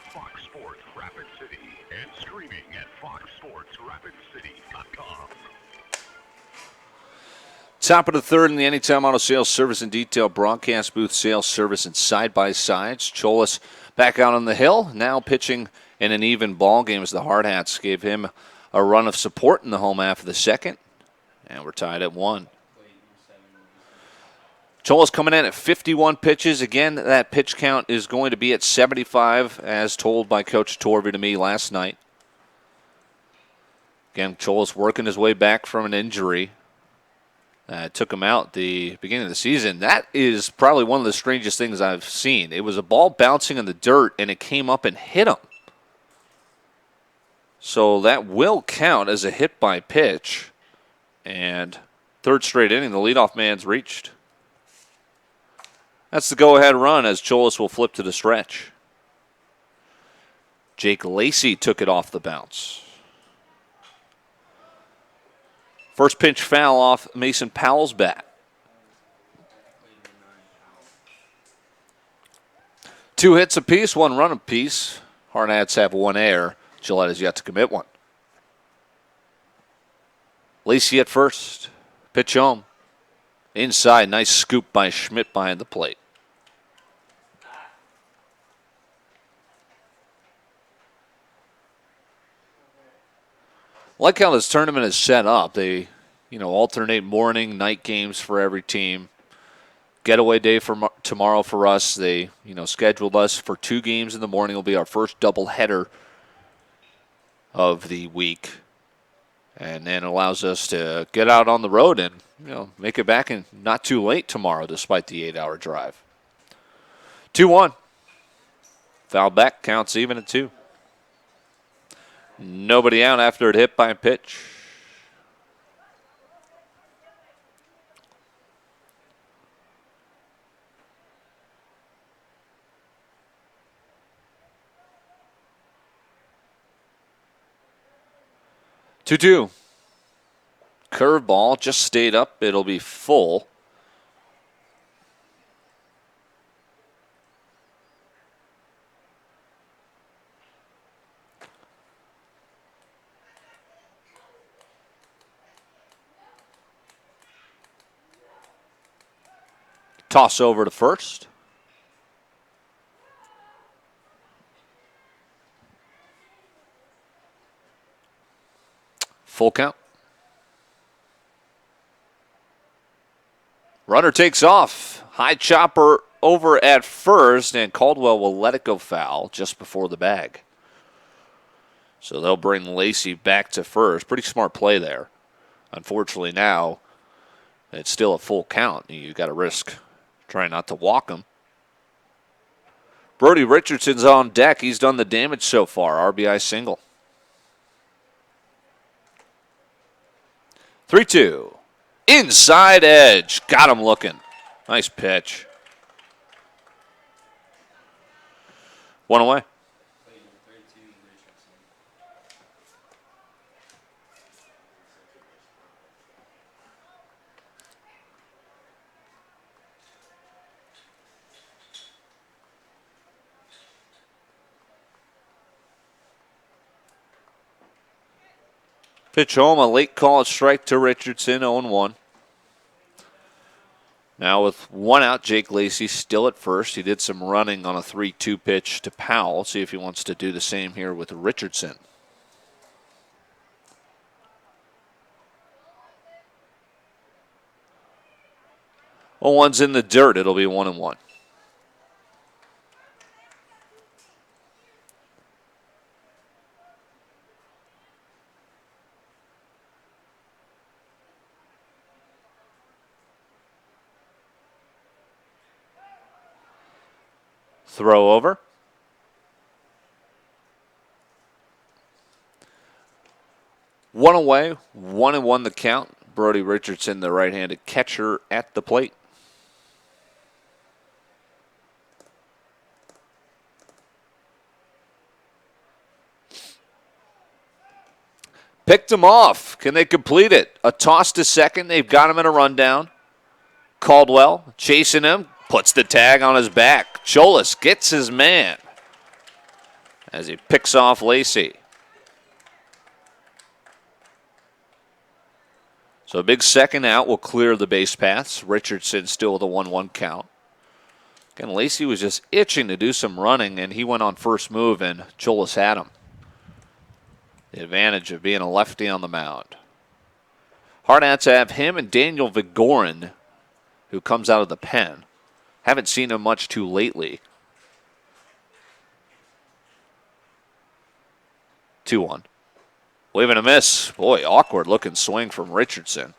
Fox Sports Rapid City and streaming at foxsportsrapidcity.com. Top of the third in the Anytime Auto Sales Service and Detail broadcast booth, sales, service, and side-by-sides. Cholas back out on the hill, now pitching in an even ball game as the Hardhats gave him a run of support in the home half of the second. And we're tied at 1. Cholas coming in at 51 pitches. Again, that pitch count is going to be at 75, as told by Coach Torvey to me last night. Again, Cholas working his way back from an injury. Took him out the beginning of the season. That is probably one of the strangest things I've seen. It was a ball bouncing in the dirt, and it came up and hit him. So that will count as a hit by pitch. And third straight inning, the leadoff man's reached. That's the go-ahead run as Cholas will flip to the stretch. Jake Lacey took it off the bounce. First pitch foul off Mason Powell's bat. 2 hits apiece, 1 run apiece. Hardhats have 1 error. Gillette has yet to commit one. Lacey at first. Pitch home. Inside, nice scoop by Schmidt behind the plate. Like how this tournament is set up. They, alternate morning, night games for every team. Getaway day for tomorrow for us. They, scheduled us for 2 games in the morning. It'll be our first doubleheader of the week. And then it allows us to get out on the road and, make it back in not too late tomorrow despite the 8-hour drive. 2-1. Foul back, counts even at 2. Nobody out after it hit by a pitch. Two. Curveball just stayed up. It'll be full. Toss over to first. Full count. Runner takes off. High chopper over at first, and Caldwell will let it go foul just before the bag. So they'll bring Lacey back to first. Pretty smart play there. Unfortunately now, it's still a full count. You got to risk trying not to walk him. Brody Richardson's on deck. He's done the damage so far. RBI single. 3-2. Inside edge. Got him looking. Nice pitch. 1 away. Pitch home, a late call, a strike to Richardson, 0-1. Now with 1 out, Jake Lacey still at first. He did some running on a 3-2 pitch to Powell. See if he wants to do the same here with Richardson. 0-1's in the dirt. It'll be 1-1. Throw over. One away, 1-1 the count. Brody Richardson, the right-handed catcher, at the plate. Picked him off. Can they complete it? A toss to second. They've got him in a rundown. Caldwell chasing him. Puts the tag on his back. Cholas gets his man as he picks off Lacey. So a big second out will clear the base paths. Richardson still with a 1-1 count. Again, Lacey was just itching to do some running, and he went on first move, and Cholas had him. The advantage of being a lefty on the mound. Hardhats have him and Daniel Vigorin, who comes out of the pen. Haven't seen him much too lately. 2-1. Waving a miss. Boy, awkward looking swing from Richardson.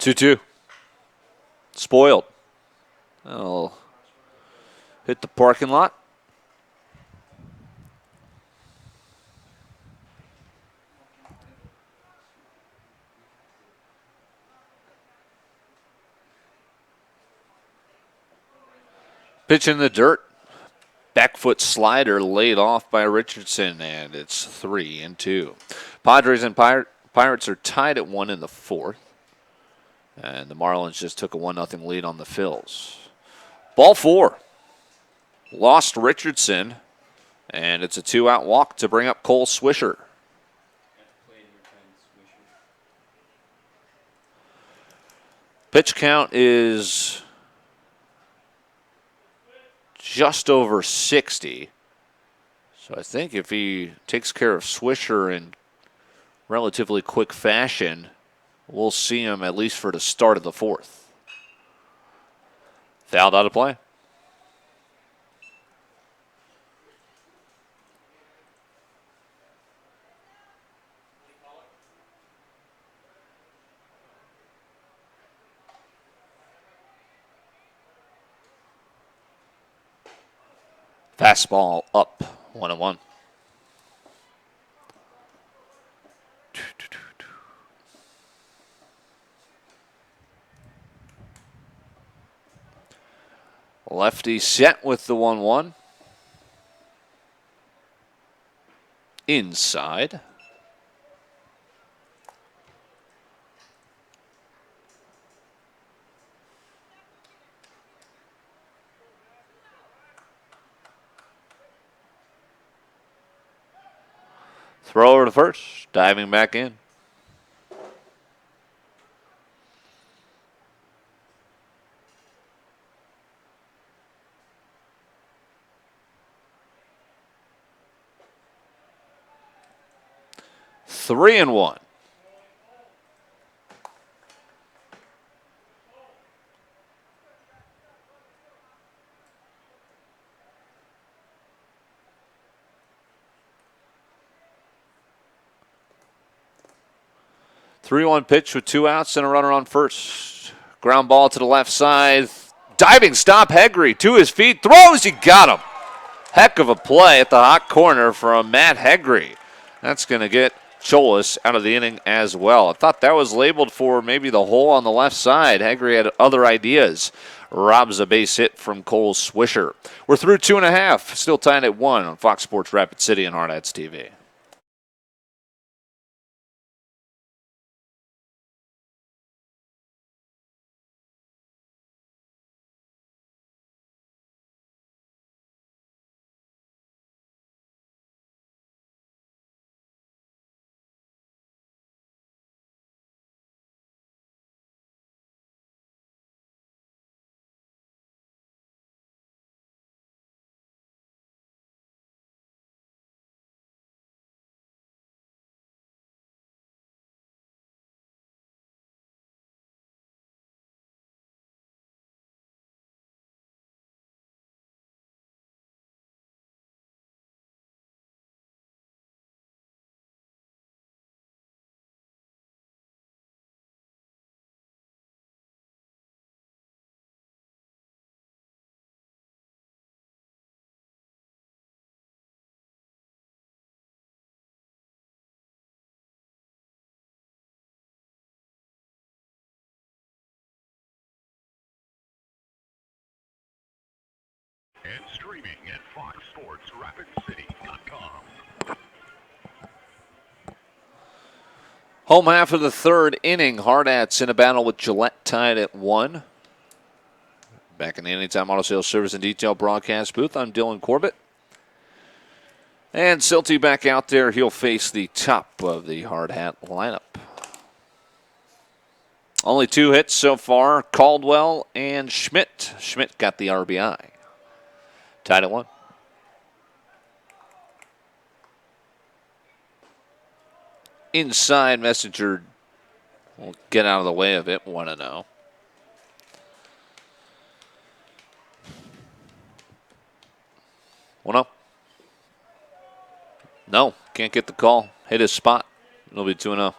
2-2. Spoiled. I'll hit the parking lot. Pitch in the dirt. Back foot slider laid off by Richardson, and it's 3-2. Padres and Pirates are tied at 1 in the 4th. And the Marlins just took a 1-0 lead on the Phils. Ball 4. Lost Richardson, and it's a 2-out walk to bring up Cole Swisher. Pitch count is just over 60. So I think if he takes care of Swisher in relatively quick fashion, we'll see him at least for the start of the 4th. Fouled out of play. Fastball up, 1-1. Lefty set with the 1-1. Inside. Throw over to first, diving back in. Three and 1. Three-one pitch with 2 outs and a runner on first. Ground ball to the left side. Diving stop, Hegre to his feet. Throws, he got him. Heck of a play at the hot corner from Matt Hegre. That's going to get Cholas out of the inning as well. I thought that was labeled for maybe the hole on the left side. Hegre had other ideas. Robs a base hit from Cole Swisher. We're through 2.5. Still tied at 1 on Fox Sports Rapid City and Hardhats TV. And streaming at foxsportsrapidcity.com. Home half of the 3rd inning. Hardhats in a battle with Gillette tied at 1. Back in the Anytime Auto Sales Service and Detail broadcast booth, I'm Dylan Corbett. And Silty back out there. He'll face the top of the Hardhat lineup. Only 2 hits so far, Caldwell and Schmidt. Schmidt got the RBI. Tied at 1. Inside, Messenger will get out of the way of it, 1-0. Well, no, can't get the call. Hit his spot. It'll be 2-0.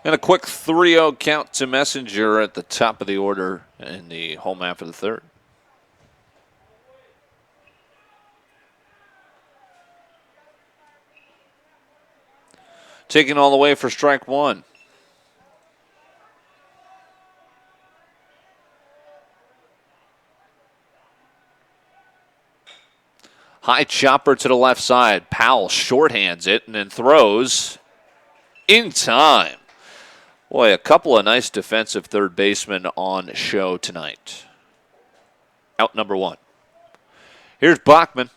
And a quick 3-0 count to Messenger at the top of the order in the home half of the third. Taking all the way for strike one. High chopper to the left side. Powell shorthands it and then throws in time. Boy, a couple of nice defensive third basemen on show tonight. Out number one. Here's Bachman.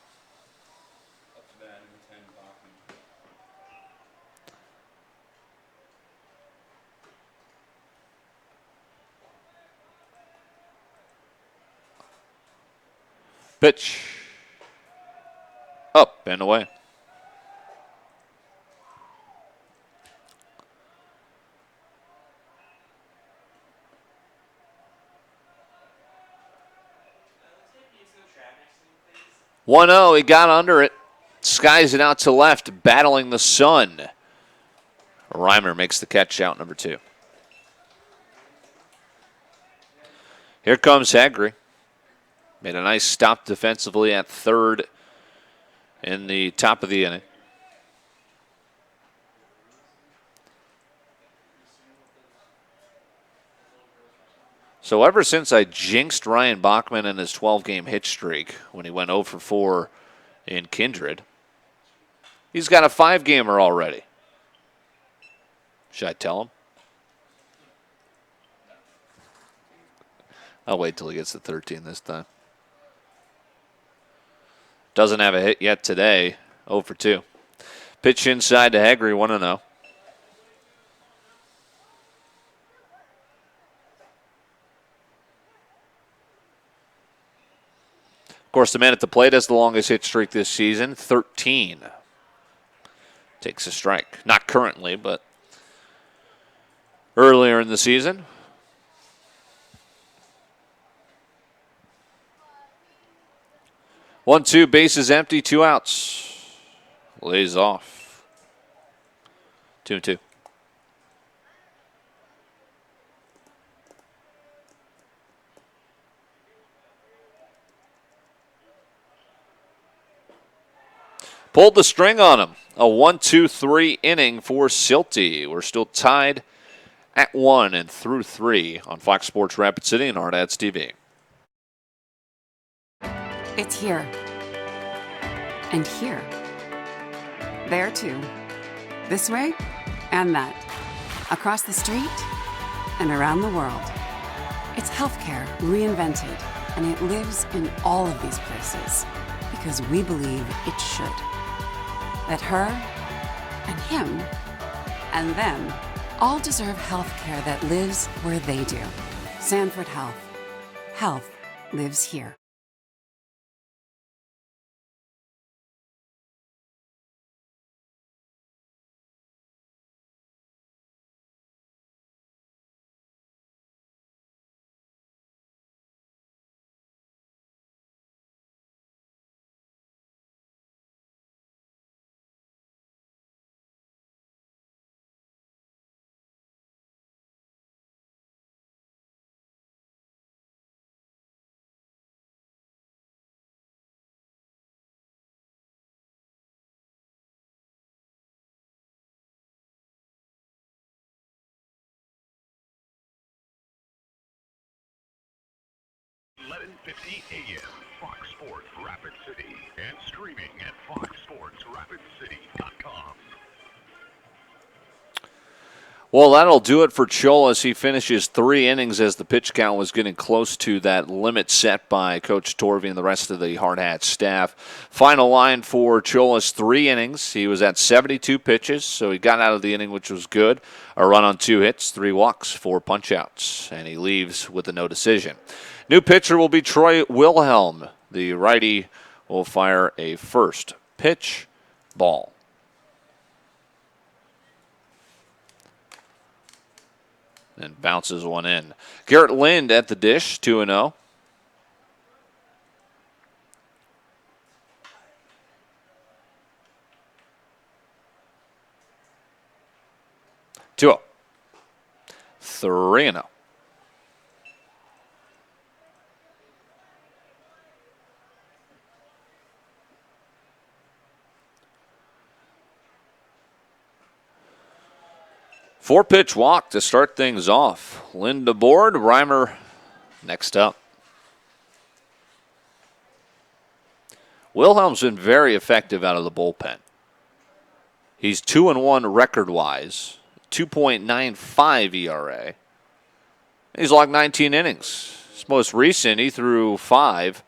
Pitch. Up and away. One 0, he got under it. Skies it out to left, battling the sun. Reimer makes the catch, out number two. Here comes Haggerty. Made a nice stop defensively at third in the top of the inning. So ever since I jinxed Ryan Bachman in his 12-game hit streak when he went 0 for 4 in Kindred, he's got a 5-gamer already. Should I tell him? I'll wait till he gets to 13 this time. Doesn't have a hit yet today, 0 for 2. Pitch inside to Haggerty, 1-0. Of course, the man at the plate has the longest hit streak this season, 13. Takes a strike. Not currently, but earlier in the season. One, two, bases empty, 2 outs. Lays off. 2-2. Pulled the string on him. A 1-2-3 inning for Silty. We're still tied at 1 and through 3 on Fox Sports Rapid City and HardhatsTV. It's here. And here. There too. This way and that. Across the street and around the world. It's healthcare reinvented, and it lives in all of these places because we believe it should. That her and him and them all deserve healthcare that lives where they do. Sanford Health. Health lives here. AM, Fox Sports Rapid City, and streaming at foxsportsrapidcity.com. Well, that'll do it for Cholas. He finishes 3 innings as the pitch count was getting close to that limit set by Coach Torvey and the rest of the Hardhats staff. Final line for Cholas, 3 innings. He was at 72 pitches, so he got out of the inning, which was good. A run on 2 hits, 3 walks, 4 punch-outs, and he leaves with a no decision. New pitcher will be Troy Wilhelm. The righty will fire a first pitch, ball. And bounces one in. Garrett Lind at the dish, 2-0. Two. 3-0. Four-pitch walk to start things off. Linda board, Reimer next up. Wilhelm's been very effective out of the bullpen. He's 2-1 record-wise, 2.95 ERA. He's logged 19 innings. His most recent, he threw 5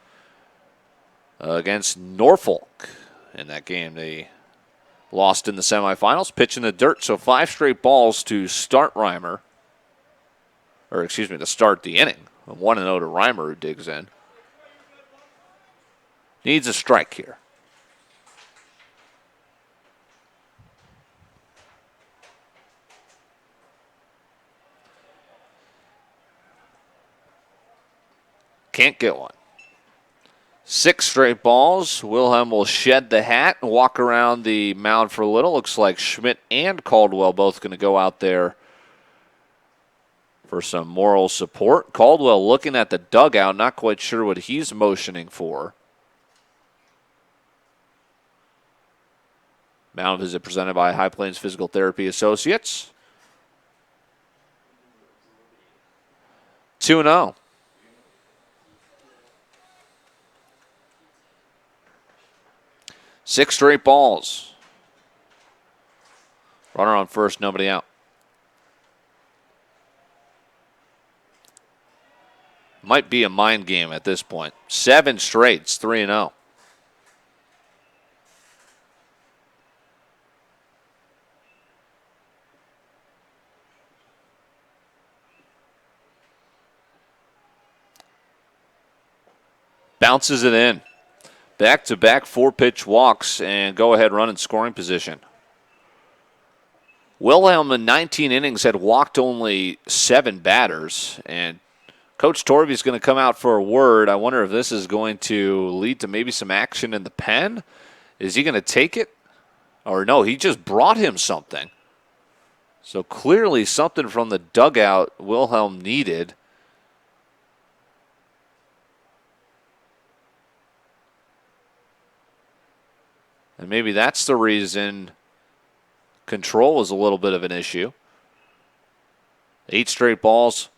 against Norfolk in that game. They lost in the semifinals, pitching the dirt. So 5 straight balls to start Reimer. Or, excuse me, to start the inning. 1-0 to Reimer, who digs in. Needs a strike here. Can't get one. 6 straight balls. Wilhelm will shed the hat and walk around the mound for a little. Looks like Schmidt and Caldwell both going to go out there for some moral support. Caldwell looking at the dugout, not quite sure what he's motioning for. Mound visit presented by High Plains Physical Therapy Associates. 2-0. Six straight balls. Runner on first, nobody out. Might be a mind game at this point. 7 straights, 3-0. Bounces it in. Back-to-back 4-pitch walks and go-ahead run in scoring position. Wilhelm in 19 innings had walked only 7 batters, and Coach Torvey's going to come out for a word. I wonder if this is going to lead to maybe some action in the pen. Is he going to take it? Or no, he just brought him something. So clearly something from the dugout Wilhelm needed. And maybe that's the reason control is a little bit of an issue. 8 straight balls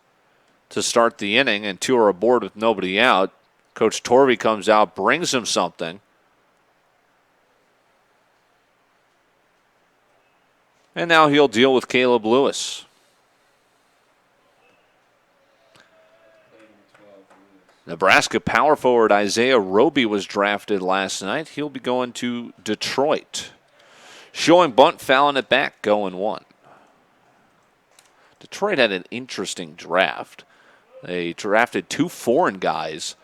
to start the inning, and 2 are aboard with nobody out. Coach Torvey comes out, brings him something. And now he'll deal with Caleb Lewis. Nebraska power forward Isaiah Roby was drafted last night. He'll be going to Detroit. Showing bunt, fouling it back, going 1. Detroit had an interesting draft. They drafted 2 foreign guys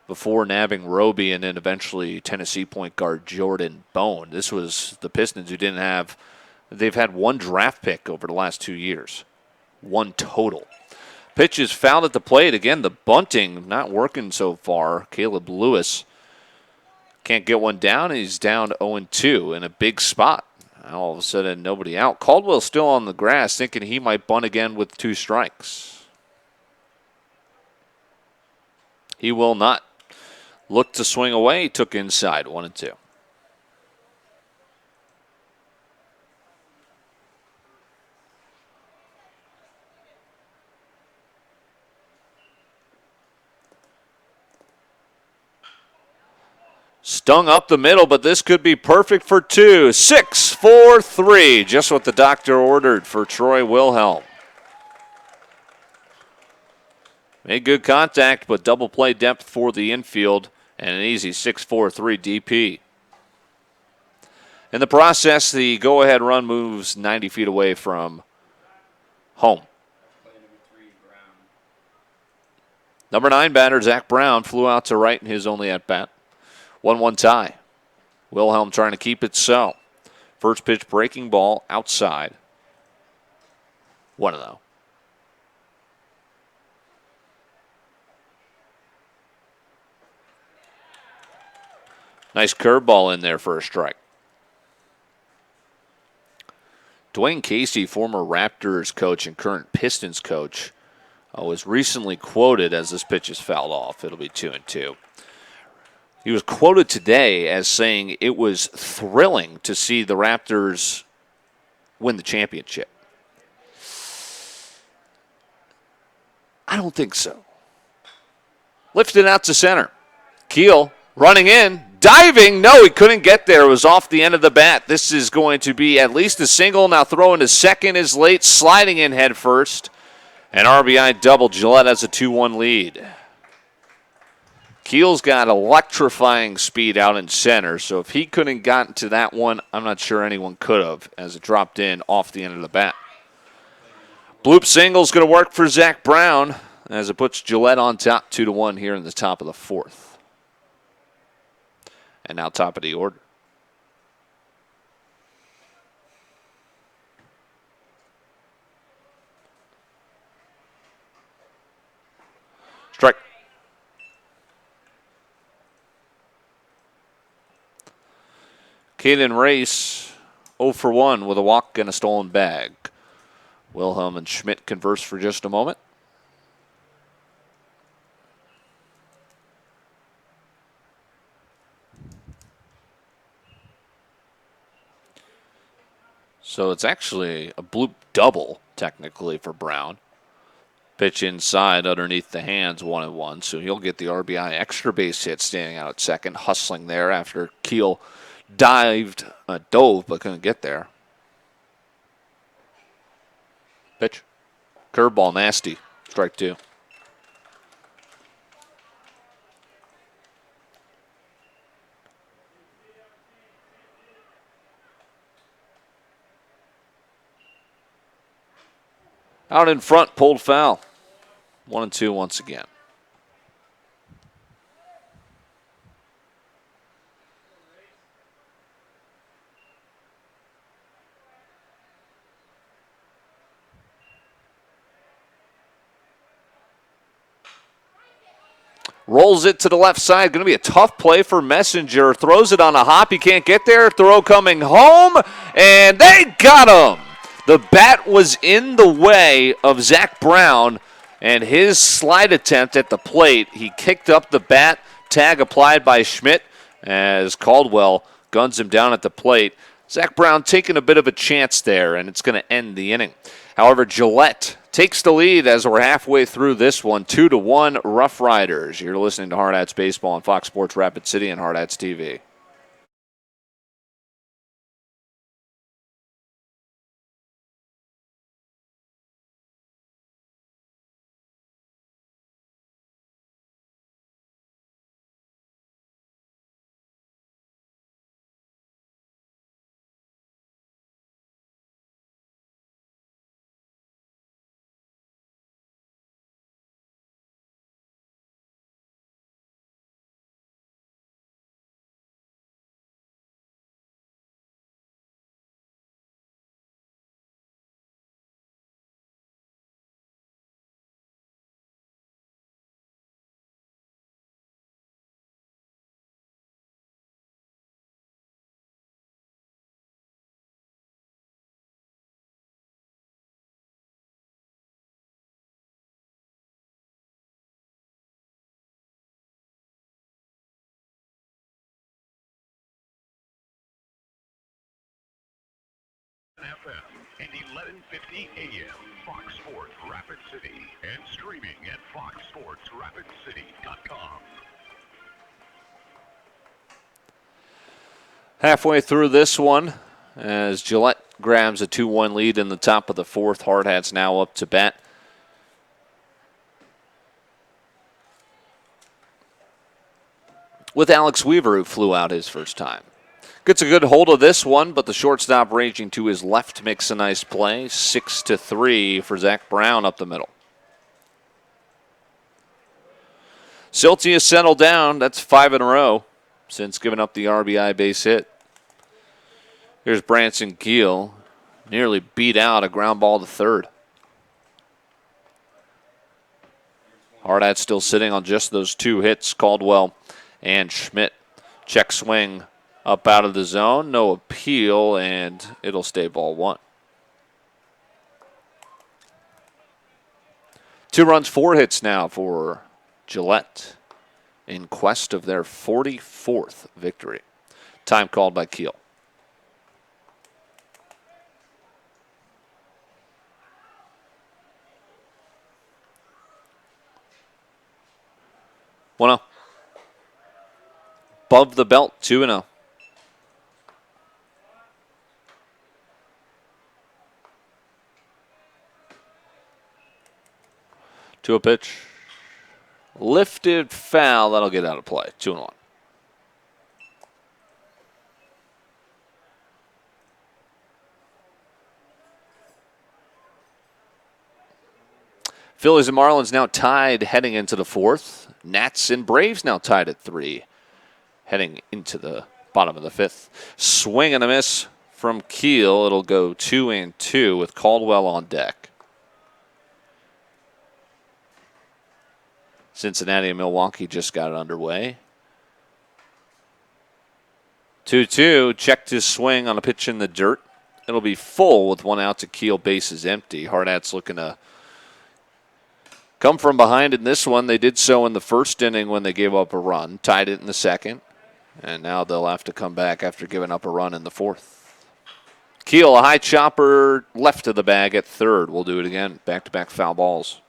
before nabbing Roby and then eventually Tennessee point guard Jordan Bone. This was the Pistons who didn't have, they've had 1 draft pick over the last 2 years. 1 total. Pitch is fouled at the plate. Again, the bunting not working so far. Caleb Lewis can't get one down. He's down 0-2 in a big spot. All of a sudden, nobody out. Caldwell's still on the grass, thinking he might bunt again with 2 strikes. He will not. Looked to swing away. Took inside, 1-2. Stung up the middle, but this could be perfect for 2. 6-4-3, just what the doctor ordered for Troy Wilhelm. Made good contact, but double play depth for the infield and an easy 6-4-3 DP. In the process, the go-ahead run moves 90 feet away from home. Number 9 batter, Zach Brown, flew out to right in his only at-bat. 1-1 tie. Wilhelm trying to keep it so. First pitch breaking ball outside. 1-0. Nice curveball in there for a strike. Dwayne Casey, former Raptors coach and current Pistons coach, was recently quoted as this pitch is fouled off. It'll be 2-2. He was quoted today as saying it was thrilling to see the Raptors win the championship. I don't think so. Lifted out to center. Keel running in, diving. No, he couldn't get there. It was off the end of the bat. This is going to be at least a single. Now throwing to second is late, sliding in head first. An RBI double. Gillette has a 2-1 lead. Keel's got electrifying speed out in center, so if he couldn't gotten to that one, I'm not sure anyone could have, as it dropped in off the end of the bat. Bloop single's going to work for Zach Brown, as it puts Gillette on top 2-1 here in the top of the fourth. And now top of the order. Strike. Caden Race 0 for 1 with a walk and a stolen bag. Wilhelm and Schmidt converse for just a moment. So it's actually a bloop double, technically, for Brown. Pitch inside underneath the hands, 1-1. So he'll get the RBI extra base hit standing out at second, hustling there after Keel dove, but couldn't get there. Pitch. Curveball, nasty. Strike 2. Out in front, pulled foul. 1-2 once again. Rolls it to the left side. Going to be a tough play for Messenger. Throws it on a hop. He can't get there. Throw coming home. And they got him. The bat was in the way of Zach Brown and his slide attempt at the plate. He kicked up the bat. Tag applied by Schmidt as Caldwell guns him down at the plate. Zach Brown taking a bit of a chance there, and it's going to end the inning. However, Gillette takes the lead as we're halfway through this one. 2-1 Rough Riders. You're listening to Hardhats Baseball on Fox Sports Rapid City and Hardhats TV. FM and 1150 AM, Fox Sports Rapid City, and streaming at foxsportsrapidcity.com. Halfway through this one, as Gillette grabs a 2-1 lead in the top of the fourth. Hardhats now up to bat. With Alex Weaver, who flew out his first time. Gets a good hold of this one, but the shortstop ranging to his left makes a nice play. 6-3 for Zach Brown up the middle. Silty has settled down. That's 5 in a row since giving up the RBI base hit. Here's Branson Keel. Nearly beat out a ground ball to third. Hardhats still sitting on just those 2 hits, Caldwell and Schmidt. Check swing up out of the zone. No appeal, and it'll stay ball 1. 2 runs, 4 hits now for Gillette in quest of their 44th victory. Time called by Keel. One above the belt, 2-0. To a pitch. Lifted foul. That'll get out of play. 2-1. Phillies and Marlins now tied heading into the 4th. Nats and Braves now tied at 3 heading into the bottom of the 5th. Swing and a miss from Keel. It'll go 2-2 with Caldwell on deck. Cincinnati and Milwaukee just got it underway. 2-2. Checked his swing on a pitch in the dirt. It'll be full with 1 out to Keel. Bases empty. Hardhats looking to come from behind in this one. They did so in the 1st inning when they gave up a run. Tied it in the 2nd. And now they'll have to come back after giving up a run in the 4th. Keel, a high chopper left of the bag at 3rd. We'll do it again. Back-to-back foul balls.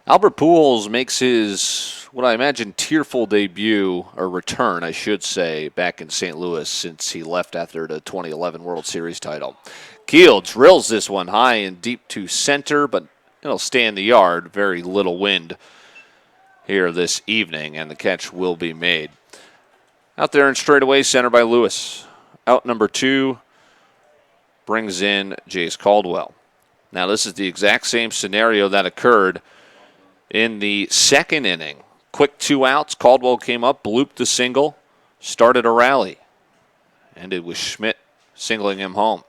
Albert Pujols makes his, what I imagine, tearful debut, or return, I should say, back in St. Louis since he left after the 2011 World Series title. Keel drills this one high and deep to center, but it'll stay in the yard. Very little wind here this evening, and the catch will be made. Out there in straightaway center by Lewis. Out number 2 brings in Jace Caldwell. Now this is the exact same scenario that occurred in the 2nd inning. Quick 2 outs. Caldwell came up, blooped the single, started a rally. Ended with Schmidt singling him home.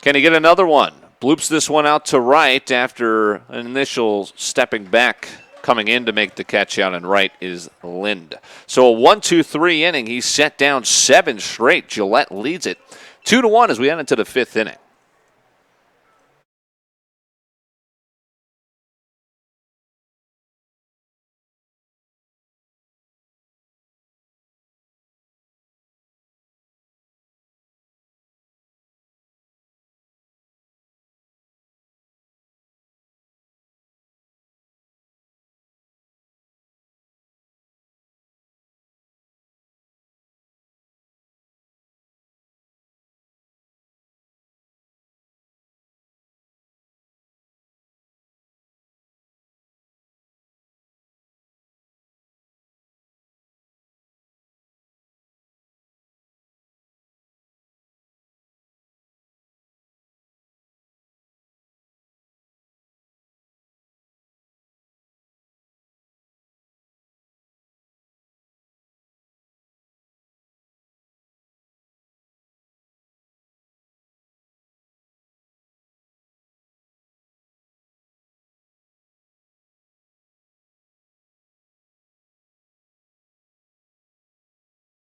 Can he get another one? Bloops this one out to right after an initial stepping back, coming in to make the catch out and right is Lind. So a 1-2-3 inning. He's set down 7 straight. Gillette leads it 2-1 as we head into the 5th inning.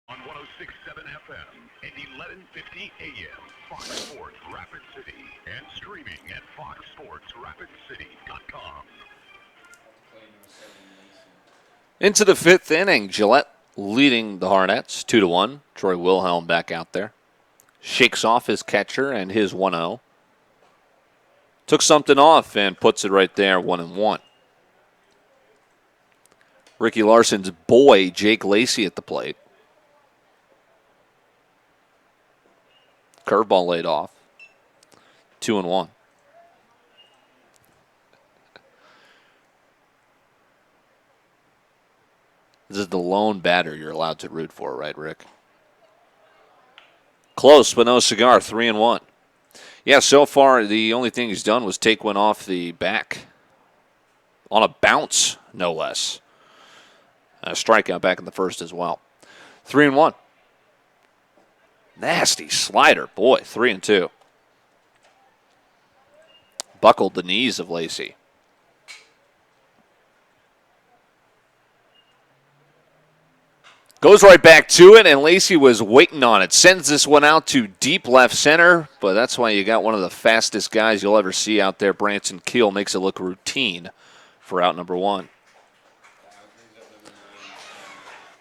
On 106.7 FM and 1150 AM, Fox Sports Rapid City, and streaming at foxsportsrapidcity.com. Into the 5th inning, Gillette leading the Hardhats 2-1. Troy Wilhelm back out there. Shakes off his catcher and his 1-0. Took something off and puts it right there, 1-1. Ricky Larson's boy, Jake Lacey, at the plate. Curveball laid off. 2-1. This is the lone batter you're allowed to root for, right, Rick? Close, but no cigar. 3-1. Yeah, so far the only thing he's done was take one off the back on a bounce, no less. A strikeout back in the 1st as well. 3-1. Nasty slider. Boy, 3-2. Buckled the knees of Lacey. Goes right back to it, and Lacey was waiting on it. Sends this one out to deep left center, but that's why you got one of the fastest guys you'll ever see out there. Branson Keel makes it look routine for out number one.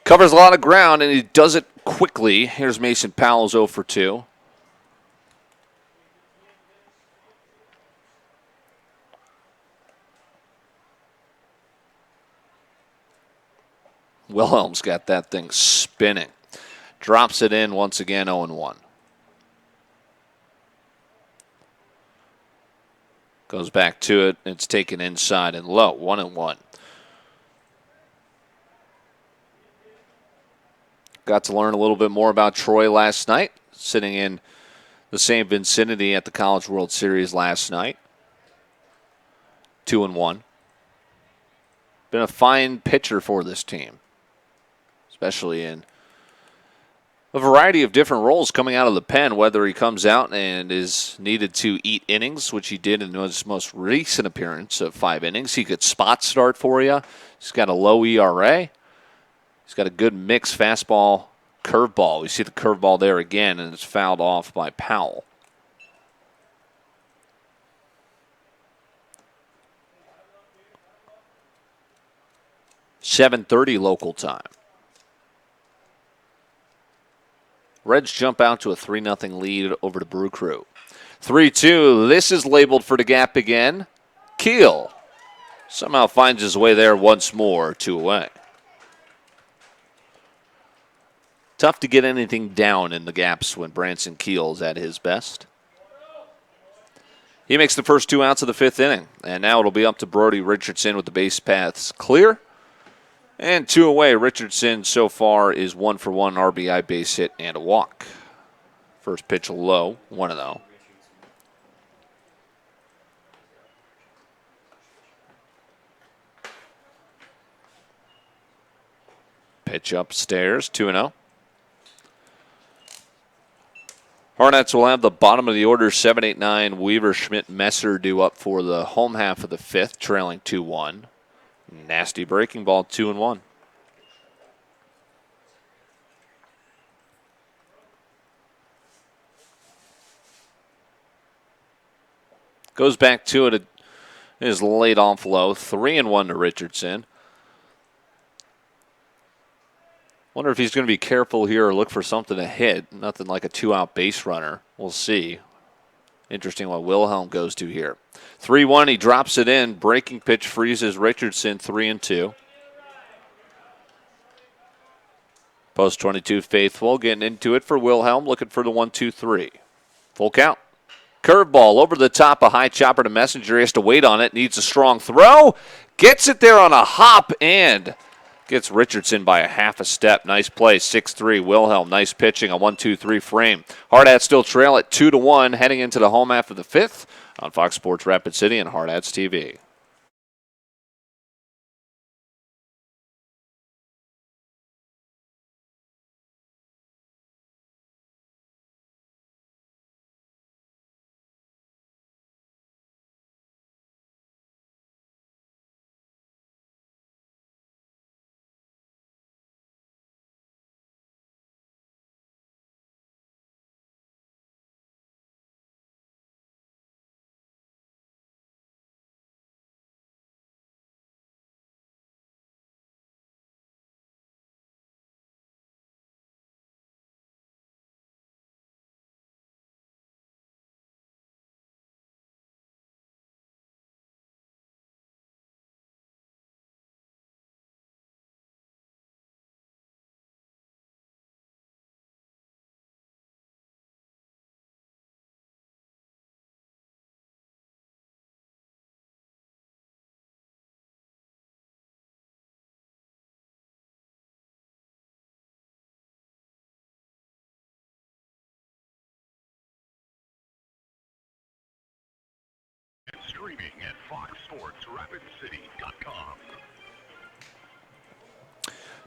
Covers a lot of ground, and he does it quickly. Here's Mason Powell's 0 for 2. Wilhelm's got that thing spinning. Drops it in once again, 0-1. Goes back to it. It's taken inside and low, 1-1. Got to learn a little bit more about Troy last night, sitting in the St. Vicinity at the College World Series last night. 2-1. Been a fine pitcher for this team, especially in a variety of different roles coming out of the pen, whether he comes out and is needed to eat innings, which he did in his most recent appearance of 5 innings. He could spot start for you. He's got a low ERA. He's got a good mix fastball, curveball. We see the curveball there again, and it's fouled off by Powell. .7:30 local time. Reds jump out to a 3-0 lead over the Brew Crew. 3-2. This is labeled for the gap again. Keel somehow finds his way there once more, 2 away. Tough to get anything down in the gaps when Branson Keel's at his best. He makes the first 2 outs of the 5th inning, and now it'll be up to Brody Richardson with the base paths clear. And 2 away. Richardson so far is 1 for 1 RBI base hit and a walk. First pitch low, 1-0. Pitch upstairs, 2-0. Hardhats will have the bottom of the order, 7, 8, 9. Weaver, Schmidt, Messer due up for the home half of the 5th, trailing 2-1. Nasty breaking ball, 2-1. Goes back to it. It is laid off low. 3-1 to Richardson. Wonder if he's going to be careful here or look for something to hit. Nothing like a 2-out base runner. We'll see. Interesting what Wilhelm goes to here. 3-1, he drops it in. Breaking pitch freezes Richardson, 3-2. Post 22 faithful, getting into it for Wilhelm, looking for the 1-2-3. Full count. Curveball over the top, a high chopper to Messenger. He has to wait on it, needs a strong throw. Gets it there on a hop and gets Richardson by a half a step. Nice play, 6-3. Wilhelm, nice pitching, a 1-2-3 frame. Hardhats still trail at 2-1, heading into the home half of the 5th on Fox Sports Rapid City and HardhatsTV. And streaming at foxsportsrapidcity.com.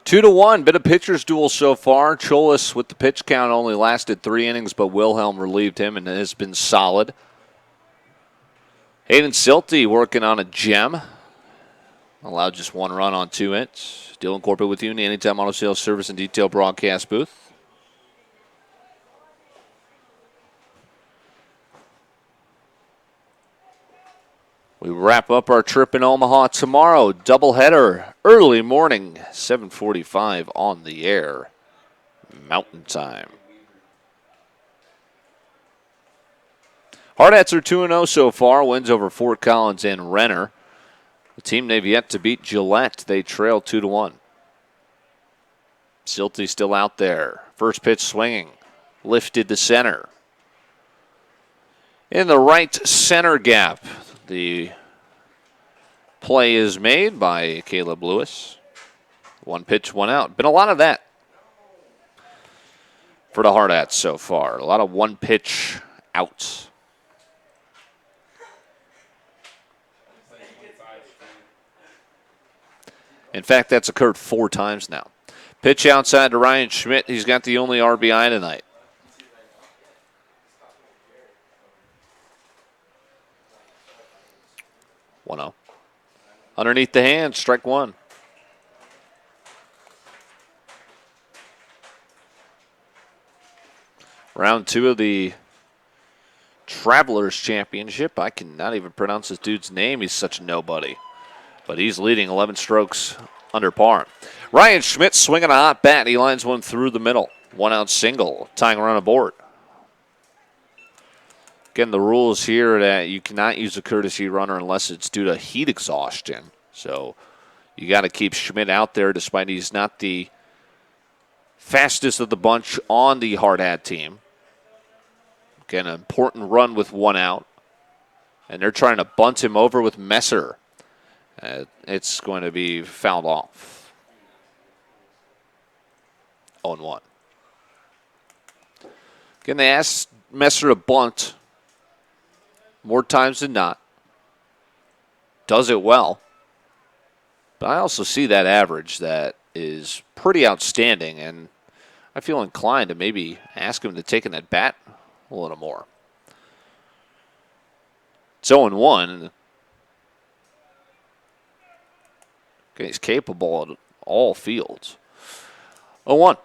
2-1, bit of pitcher's duel so far. Cholis with the pitch count only lasted 3 innings, but Wilhelm relieved him and has been solid. Hayden Silty working on a gem. Allowed just one run on 2 hits. Dylan Corbett with you in the Anytime Auto Sales Service and Detail broadcast booth. We wrap up our trip in Omaha tomorrow. Doubleheader, early morning, 7:45 on the air, Mountain Time. Hardhats are 2-0 so far. Wins over Fort Collins and Renner. The team they've yet to beat, Gillette, they trail 2-1. Silty still out there. First pitch swinging. Lifted to center. In the right center gap, the play is made by Caleb Lewis. One pitch, one out. Been a lot of that for the Hardhats so far. A lot of one pitch outs. In fact, that's occurred 4 times now. Pitch outside to Ryan Schmidt. He's got the only RBI tonight. One-0. Underneath the hand, strike one. Round 2 of the Travelers Championship. I cannot even pronounce this dude's name. He's such a nobody. But he's leading 11 strokes under par. Ryan Schmidt swinging a hot bat. He lines one through the middle. 1-out single, tying run aboard. Again, the rules here that you cannot use a courtesy runner unless it's due to heat exhaustion. So you got to keep Schmidt out there despite he's not the fastest of the bunch on the Hardhat team. Again, an important run with 1 out. And they're trying to bunt him over with Messer. It's going to be fouled off. 0-1. Again, they asked Messer to bunt more times than not. Does it well. But I also see that average that is pretty outstanding, and I feel inclined to maybe ask him to take an at-bat a little more. It's 0-1. Okay, he's capable at all fields. 0-1.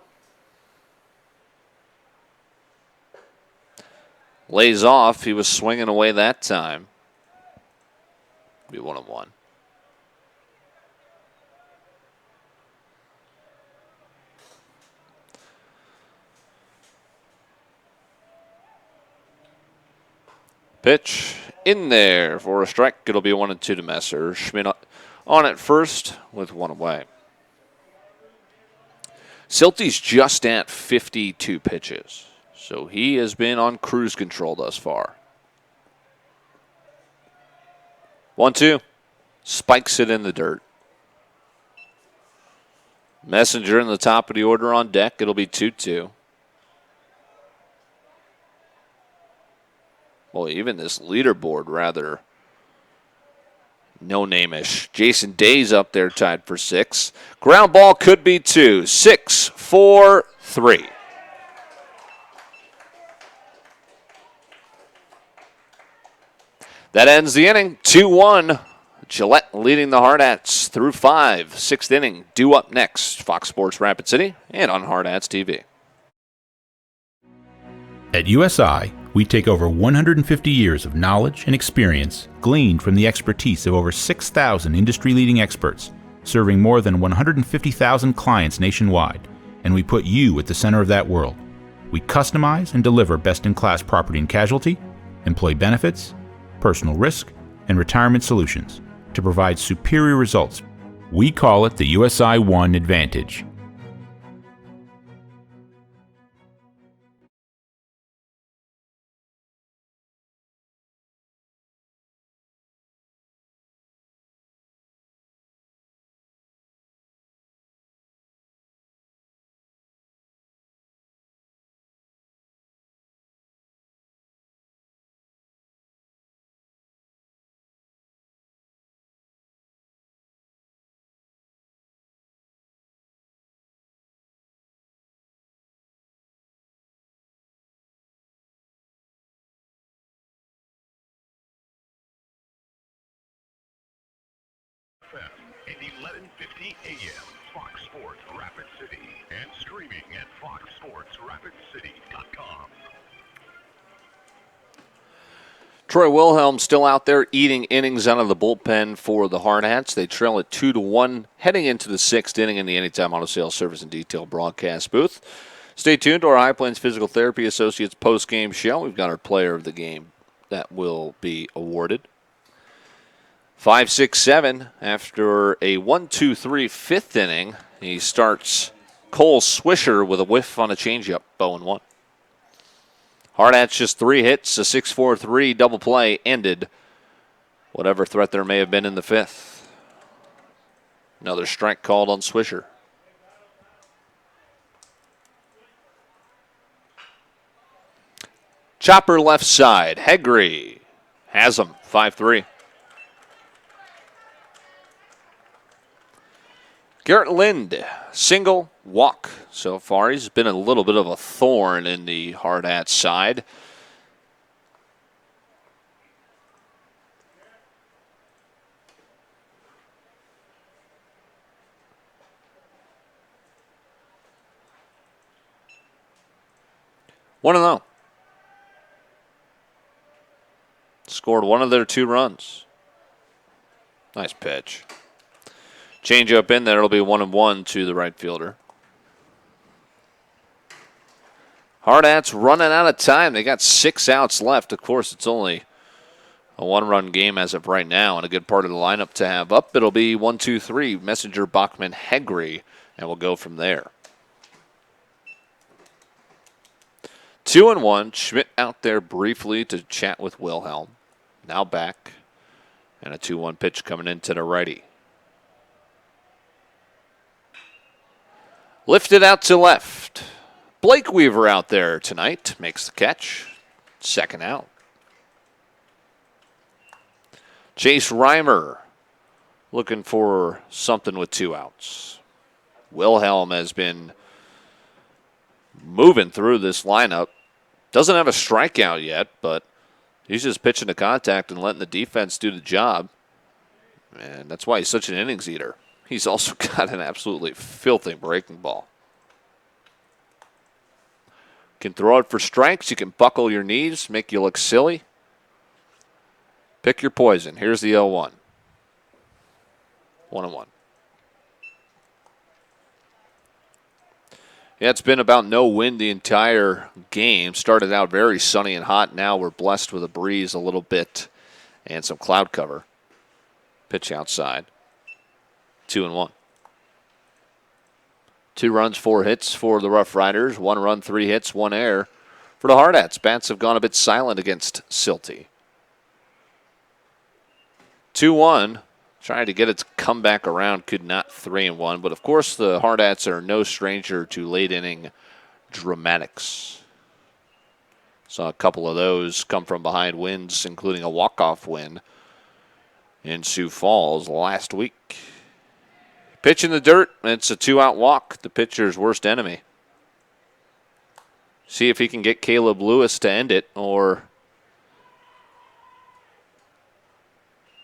Lays off. He was swinging away that time. Be 1-1. Pitch in there for a strike. It'll be 1-2 to Messer. Schmidt on at first with 1 away. Silty's just at 52 pitches. So he has been on cruise control thus far. 1-2. Spikes it in the dirt. Messenger in the top of the order on deck. It'll be 2-2. Well, even this leaderboard rather no-name-ish. Jason Day's up there tied for 6. Ground ball could be 2. 6-4-3. That ends the inning. 2-1. Gillette leading the Hardhats through 5. 6th inning due up next. Fox Sports Rapid City and on Hardhats TV. At USI, we take over 150 years of knowledge and experience gleaned from the expertise of over 6,000 industry-leading experts, serving more than 150,000 clients nationwide, and we put you at the center of that world. We customize and deliver best-in-class property and casualty, employee benefits, personal risk, and retirement solutions to provide superior results. We call it the USI One Advantage. 1150 AM, Fox Sports Rapid City, and streaming at foxsportsrapidcity.com. Troy Wilhelm still out there eating innings out of the bullpen for the Hardhats. They trail at 2-1 heading into the sixth inning in the Anytime Auto Sales Service and Detail broadcast booth. Stay tuned to our High Plains Physical Therapy Associates post-game show. We've got our player of the game that will be awarded. 5-6-7 after a 1-2-3 fifth inning. He starts Cole Swisher with a whiff on a changeup, 0-1. Hardhats just 3 hits, a 6-4-3 double play ended whatever threat there may have been in the fifth. Another strike called on Swisher. Chopper left side. Hegre has him, 5-3. Garrett Lind, single, walk so far. He's been a little bit of a thorn in the Hardhats side. One and oh. Scored one of their 2 runs. Nice pitch. Change up in there. It'll be 1-1 to the right fielder. Hardhats running out of time. They got 6 outs left. Of course, it's only a 1-run game as of right now, and a good part of the lineup to have up. It'll be 1-2-3. Messenger, Bachman, Hegre, and we'll go from there. 2-1. Schmidt out there briefly to chat with Wilhelm. Now back, and a 2-1 pitch coming into the righty. Lifted out to left. Blake Weaver out there tonight makes the catch. Second out. Chase Reimer looking for something with 2 outs. Wilhelm has been moving through this lineup. Doesn't have a strikeout yet, but he's just pitching to contact and letting the defense do the job. And that's why he's such an innings eater. He's also got an absolutely filthy breaking ball. Can throw it for strikes. You can buckle your knees, make you look silly. Pick your poison. Here's the 0-1. 1-1. Yeah, it's been about no wind the entire game. Started out very sunny and hot. Now we're blessed with a breeze a little bit and some cloud cover. Pitch outside. 2-1. 2 runs, 4 hits for the Rough Riders. 1 run, 3 hits, 1 error for the Hardhats. Bats have gone a bit silent against Silty. 2-1. Trying to get its comeback around. Could not. 3-1. But, of course, the Hardhats are no stranger to late-inning dramatics. Saw a couple of those come from behind wins, including a walk-off win in Sioux Falls last week. Pitch in the dirt, and it's a 2-out walk, the pitcher's worst enemy. See if he can get Caleb Lewis to end it, or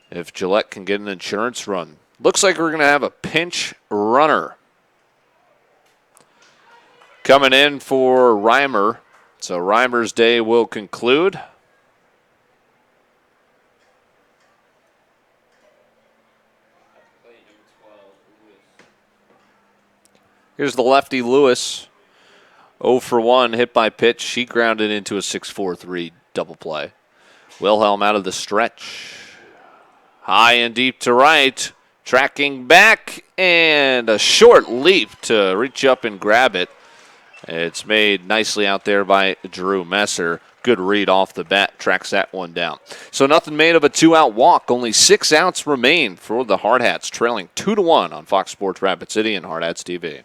if Gillette can get an insurance run. Looks like we're going to have a pinch runner coming in for Reimer. So Reimer's day will conclude. Here's the lefty Lewis. 0 for 1, hit by pitch. She grounded into a 6-4-3 double play. Wilhelm out of the stretch. High and deep to right. Tracking back, and a short leap to reach up and grab it. It's made nicely out there by Drew Messer. Good read off the bat. Tracks that one down. So nothing made of a 2-out walk. Only 6 outs remain for the Hardhats, trailing 2-1 on Fox Sports Rapid City and Hardhats TV.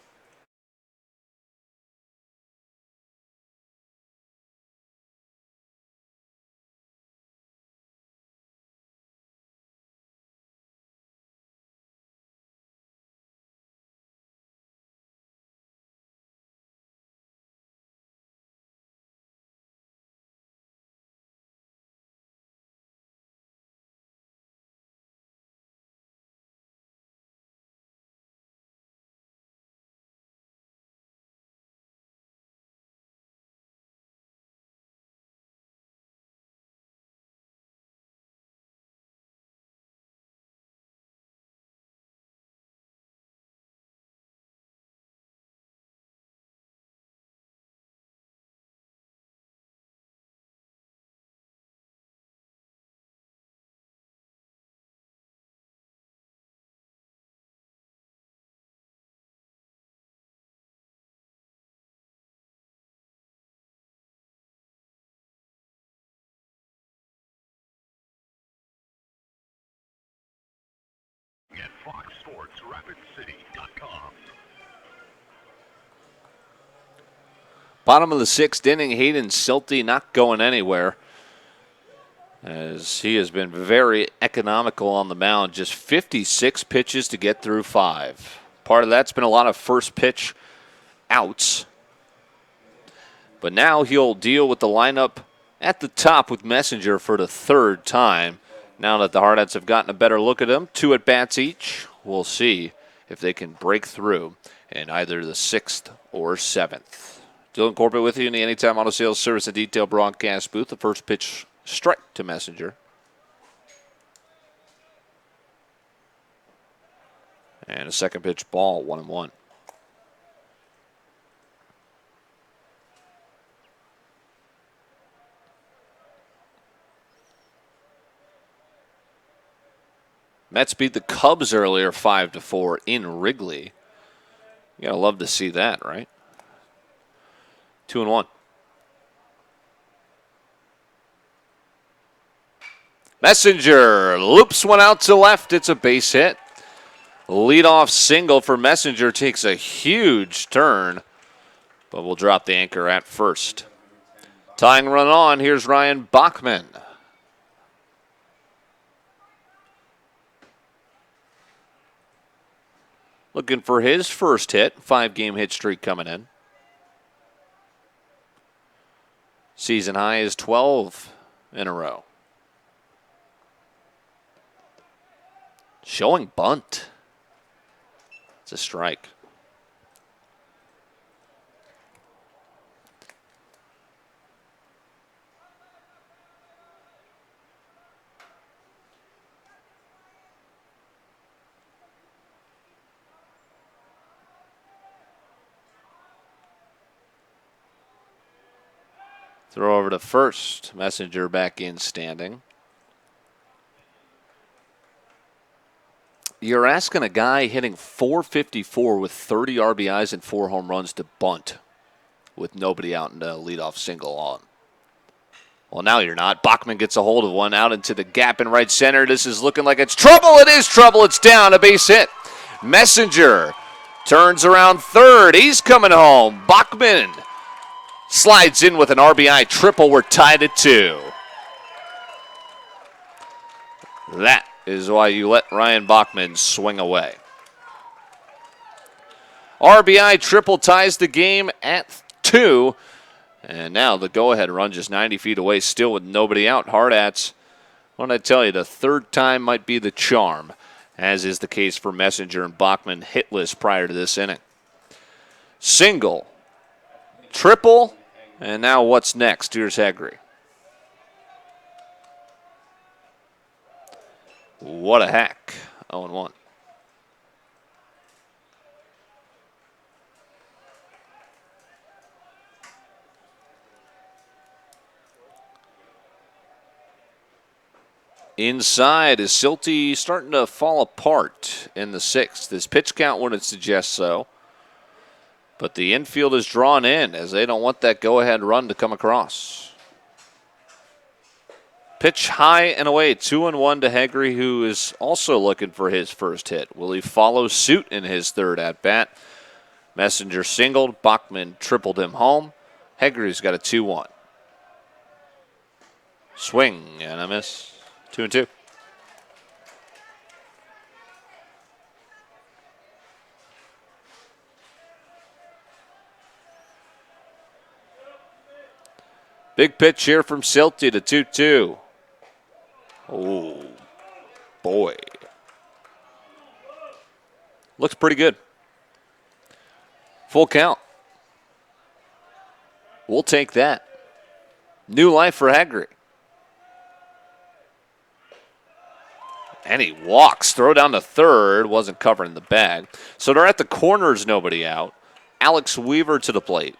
FoxSportsRapidCity.com. Bottom of the sixth inning, Hayden Silty not going anywhere, as he has been very economical on the mound. Just 56 pitches to get through 5. Part of that's been a lot of first pitch outs. But now he'll deal with the lineup at the top with Messenger for the third time. Now that the Hardhats have gotten a better look at him, 2 at-bats each, we'll see if they can break through in either the 6th or 7th. Dylan Corbett with you in the Anytime Auto Sales Service and Detail broadcast booth. The first pitch strike to Messenger. And a second pitch ball, 1-1. Mets beat the Cubs earlier 5-4 in Wrigley. You gotta love to see that, right? 2-1. Messenger loops one out to left. It's a base hit. Leadoff single for Messenger takes a huge turn, but will drop the anchor at first. Tying run on, here's Ryan Bachman. Looking for his first hit, 5-game hit streak coming in. Season high is 12 in a row. Showing bunt. It's a strike. Throw over to first. Messenger back in standing. You're asking a guy hitting .454 with 30 RBIs and 4 home runs to bunt with nobody out and a leadoff single on. Well, now you're not. Bachman gets a hold of one out into the gap in right center. This is looking like it's trouble. It is trouble. It's down. A base hit. Messenger turns around third. He's coming home. Bachman slides in with an RBI triple. We're tied at 2. That is why you let Ryan Bachman swing away. RBI triple ties the game at 2. And now the go-ahead run just 90 feet away, still with nobody out. Hardhats, what did I tell you, the third time might be the charm, as is the case for Messenger and Bachman hitless prior to this inning. Single, triple, and now what's next? Here's Hegre. What a hack. 0-1. Inside is Silty starting to fall apart in the 6th. His pitch count wouldn't suggest so. But the infield is drawn in as they don't want that go-ahead run to come across. Pitch high and away, 2-1 to Hegre, who is also looking for his first hit. Will he follow suit in his third at-bat? Messenger singled, Bachman tripled him home. Hegre's got a 2-1. Swing and a miss. 2-2. Big pitch here from Silty to 2-2. Oh, boy. Looks pretty good. Full count. We'll take that. New life for Hegre. And he walks. Throw down to third. Wasn't covering the bag. So they're at the corners, nobody out. Alex Weaver to the plate.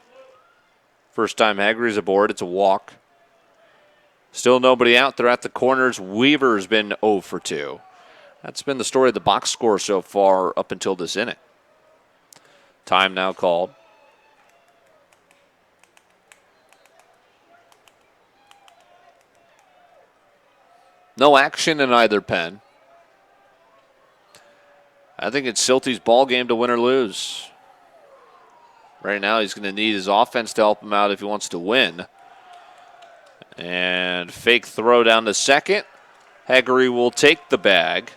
First time Hegre's aboard. It's a walk. Still nobody out. They're at the corners. Weaver's been 0 for 2. That's been the story of the box score so far up until this inning. Time now called. No action in either pen. I think it's Silty's ball game to win or lose. Right now, he's going to need his offense to help him out if he wants to win. And fake throw down to second. Haggerty will take the bag.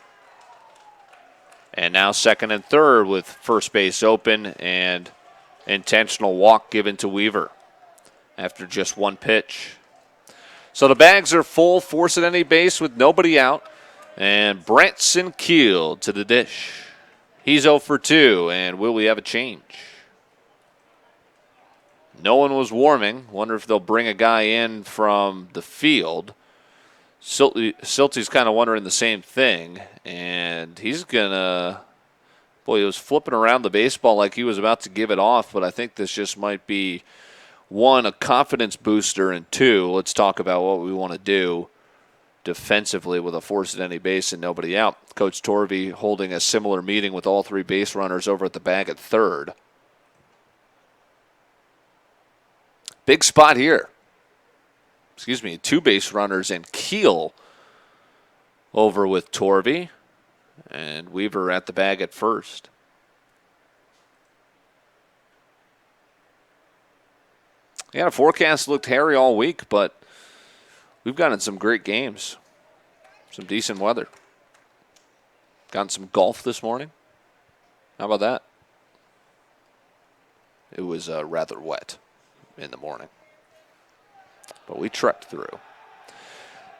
And now second and third with first base open and intentional walk given to Weaver after just one pitch. So the bags are full, force at any base with nobody out. And Branson Keel to the dish. He's 0 for 2, and will we have a change? No one was warming. Wonder if they'll bring a guy in from the field. Silty's kind of wondering the same thing, and he's going to... Boy, he was flipping around the baseball like he was about to give it off, but I think this just might be, one, a confidence booster, and two, let's talk about what we want to do defensively with a force at any base and nobody out. Coach Torvey holding a similar meeting with all three base runners over at the bag at third. Big spot here. Excuse me, two base runners and Keel over with Torvey. And Weaver at the bag at first. Yeah, the forecast looked hairy all week, but we've gotten some great games. Some decent weather. Gotten some golf this morning. How about that? It was rather wet in the morning. But we trekked through.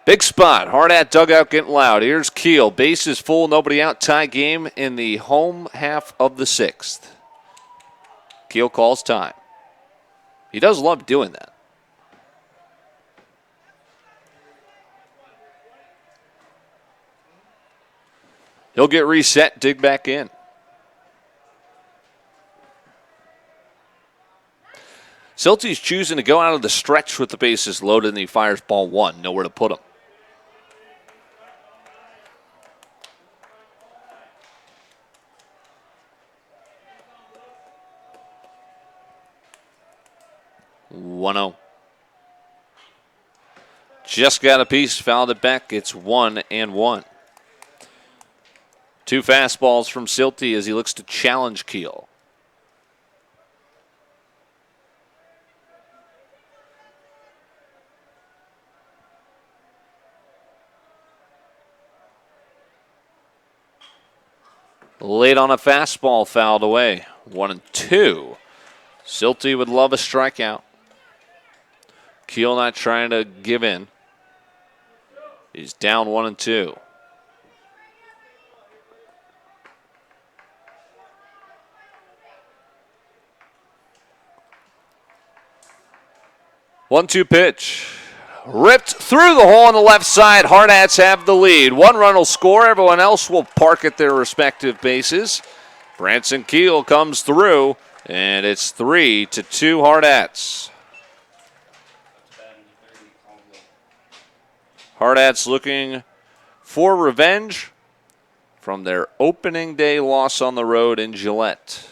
Big spot. Hardhat dugout getting loud. Here's Keel. Base is full. Nobody out. Tie game in the home half of the sixth. Keel calls time. He does love doing that. He'll get reset, dig back in. Silty's choosing to go out of the stretch with the bases loaded, and he fires ball one. Nowhere to put him. One-0. Just got a piece, fouled it back. It's 1-1. Two fastballs from Silty as he looks to challenge Keel. Late on a fastball, fouled away. 1-2. Silty would love a strikeout. Keel not trying to give in. He's down 1-2. One-two pitch. Ripped through the hole on the left side. Hardhats have the lead. One run will score. Everyone else will park at their respective bases. Branson Keel comes through, and it's 3-2 Hardhats. Hardhats looking for revenge from their opening day loss on the road in Gillette.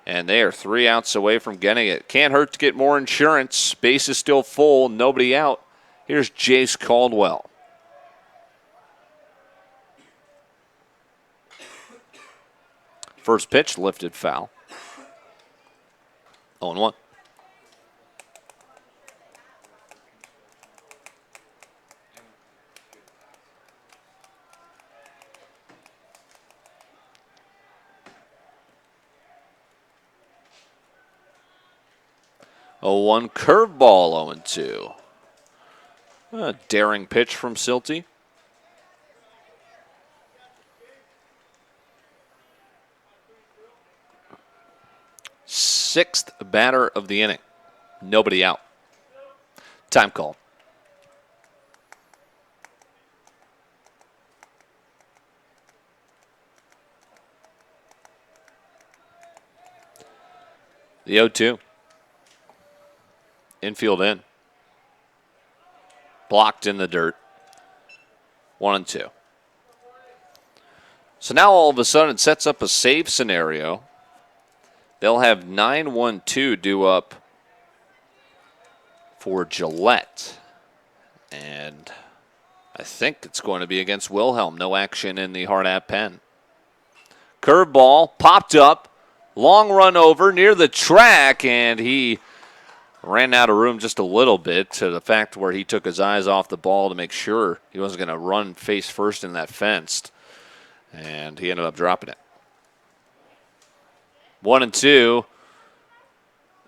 And they are 3 outs away from getting it. Can't hurt to get more insurance. Base is still full, nobody out. Here's Jace Caldwell. First pitch lifted foul. 0-1. A 1 curveball, 0-2. A daring pitch from Silty. Sixth batter of the inning. Nobody out. Time call. The 0-2. Infield in. Blocked in the dirt. 1-2. So now all of a sudden it sets up a save scenario. They'll have 9-1-2 due up for Gillette. And I think it's going to be against Wilhelm. No action in the Hardhat pen. Curveball popped up. Long run over near the track, and he ran out of room just a little bit to the fact where he took his eyes off the ball to make sure he wasn't going to run face first in that fence, and he ended up dropping it. 1-2,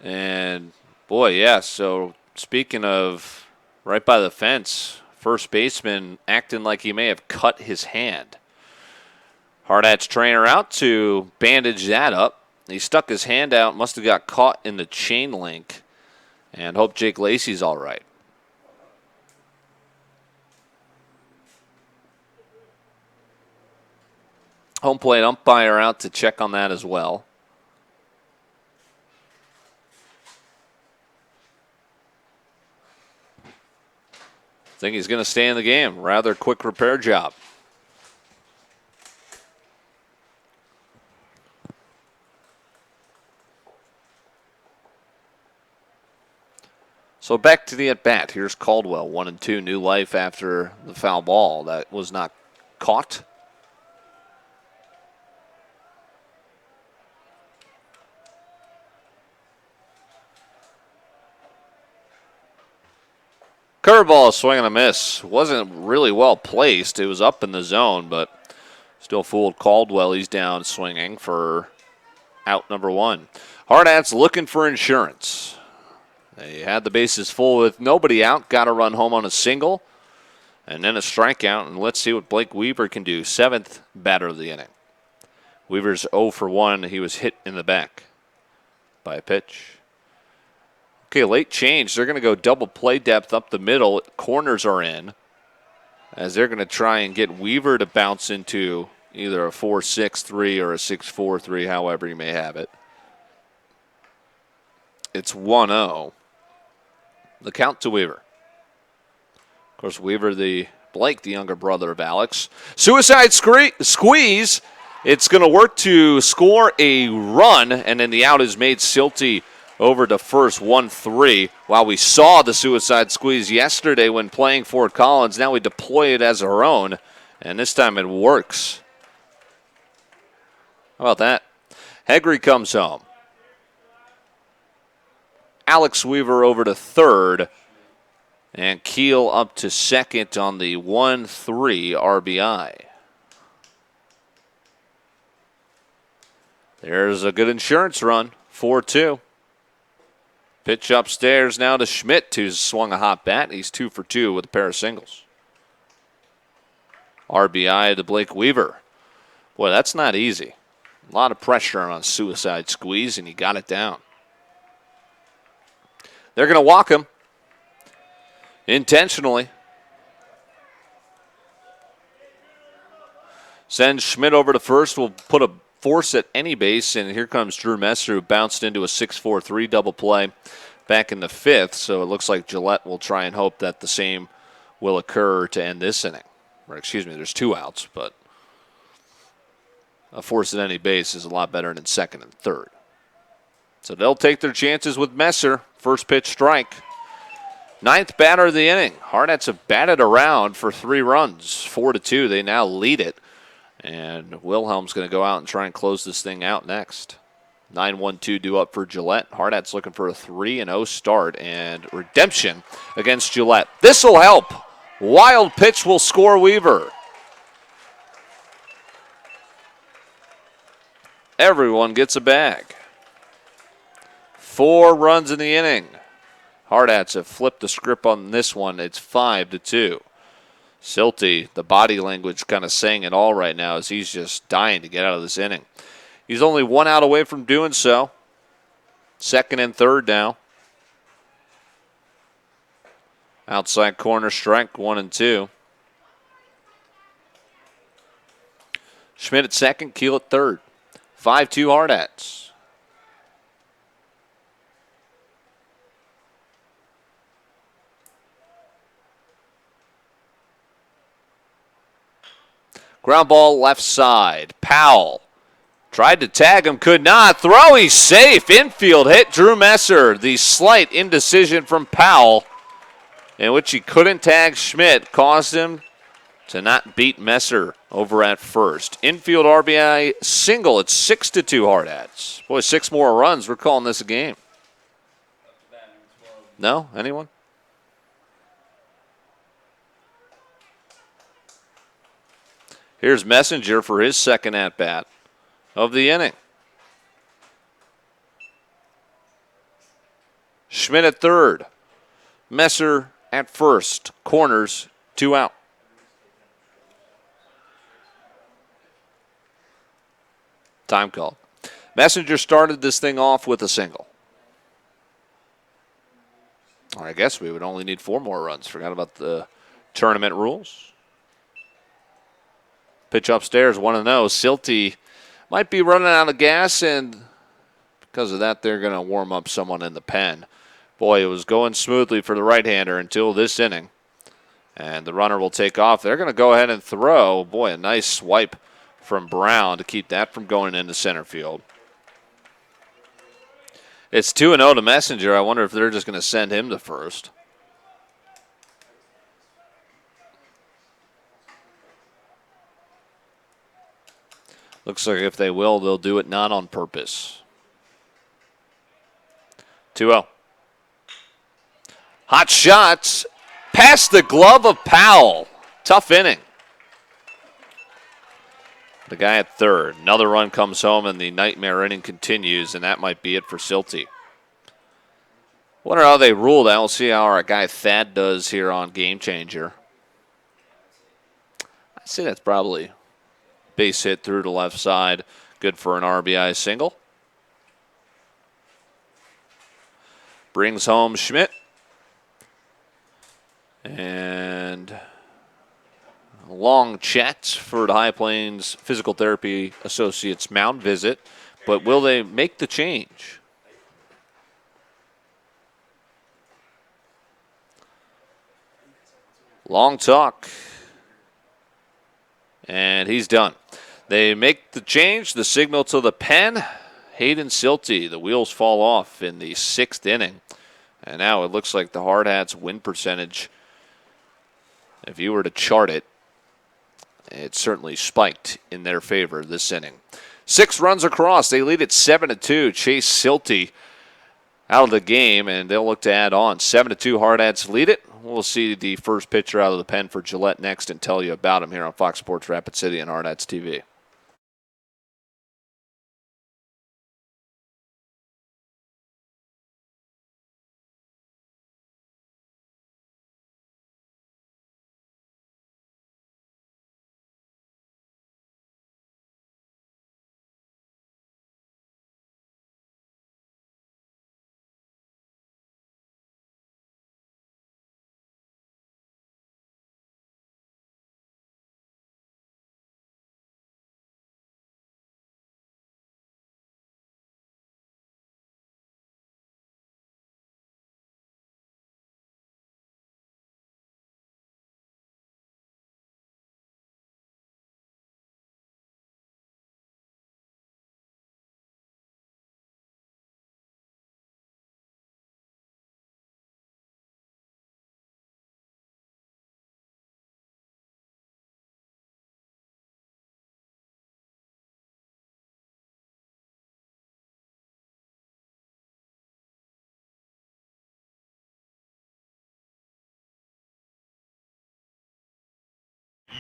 and boy, yeah, so speaking of right by the fence, first baseman acting like he may have cut his hand. Hardhats trainer out to bandage that up. He stuck his hand out, must have got caught in the chain link, and hope Jake Lacey's all right. Home plate umpire out to check on that as well. I think he's going to stay in the game. Rather quick repair job. So back to the at-bat. Here's Caldwell, 1-2, new life after the foul ball that was not caught. Curveball, swing and a miss. Wasn't really well placed. It was up in the zone, but still fooled Caldwell. He's down swinging for out number 1. Hardhats looking for insurance. They had the bases full with nobody out. Got to run home on a single. And then a strikeout. And let's see what Blake Weaver can do. 7th batter of the inning. Weaver's 0 for 1. He was hit in the back by a pitch. Okay, late change. They're going to go double play depth up the middle. Corners are in. As they're going to try and get Weaver to bounce into either a 4-6-3 or a 6-4-3, however you may have it. It's 1-0. The count to Weaver. Of course, Weaver, Blake, the younger brother of Alex. Suicide squeeze. It's going to work to score a run, and then the out is made. Silty over to first, 1-3. While we saw the suicide squeeze yesterday when playing Fort Collins, now we deploy it as our own, and this time it works. How about that? Hegre comes home. Alex Weaver over to third, and Keel up to second on the 1-3 RBI. There's a good insurance run, 4-2. Pitch upstairs now to Schmidt, who's swung a hot bat. He's 2 for 2 with a pair of singles. RBI to Blake Weaver. Boy, that's not easy. A lot of pressure on a suicide squeeze, and he got it down. They're going to walk him intentionally. Send Schmidt over to first. Will put a force at any base, and here comes Drew Messer, who bounced into a 6-4-3 double play back in the 5th. So it looks like Gillette will try and hope that the same will occur to end this inning. Or excuse me, there's 2 outs, but a force at any base is a lot better than second and third. So they'll take their chances with Messer. First pitch strike. 9th batter of the inning. Hardhats have batted around for 3 runs. 4-2. They now lead it. And Wilhelm's going to go out and try and close this thing out next. 9-1-2 due up for Gillette. Hardhats looking for a 3-0 start and redemption against Gillette. This will help. Wild pitch will score Weaver. Everyone gets a bag. 4 runs in the inning. Hardhats have flipped the script on this one. It's 5-2. Silty, the body language kind of saying it all right now as he's just dying to get out of this inning. He's only 1 out away from doing so. Second and third now. Outside corner strike, 1-2. Schmidt at second, Keel at third. 5-2 Hardhats. Ground ball left side. Powell tried to tag him, could not. Throw, he's safe. Infield hit Drew Messer. The slight indecision from Powell, in which he couldn't tag Schmidt, caused him to not beat Messer over at first. Infield RBI single. It's 6-2 Hardhats. Boy, 6 more runs. We're calling this a game. No? Anyone? Here's Messenger for his second at-bat of the inning. Schmidt at third. Messer at first. Corners, 2 out. Time call. Messenger started this thing off with a single. I guess we would only need 4 more runs. Forgot about the tournament rules. Pitch upstairs, 1-0. Silty might be running out of gas, and because of that, they're going to warm up someone in the pen. Boy, it was going smoothly for the right-hander until this inning. And the runner will take off. They're going to go ahead and throw. Boy, a nice swipe from Brown to keep that from going into center field. It's 2-0 to Messenger. I wonder if they're just going to send him to first. Looks like if they will, they'll do it not on purpose. 2-0. Hot shots past the glove of Powell. Tough inning. The guy at third. Another run comes home, and the nightmare inning continues, and that might be it for Silty. Wonder how they rule that. We'll see how our guy Thad does here on Game Changer. I'd say that's probably base hit through the left side. Good for an RBI single. Brings home Schmidt. And a long chat for the High Plains Physical Therapy Associates mound visit. But will they make the change? Long talk. And he's done. They make the change, the signal to the pen. Hayden Silty, the wheels fall off in the 6th inning. And now it looks like the Hardhats win percentage, if you were to chart it, it certainly spiked in their favor this inning. 6 runs across. They lead it 7-2. Chase Silty out of the game, and they'll look to add on. 7-2 Hardhats lead it. We'll see the first pitcher out of the pen for Gillette next and tell you about him here on Fox Sports Rapid City and Hardhats TV.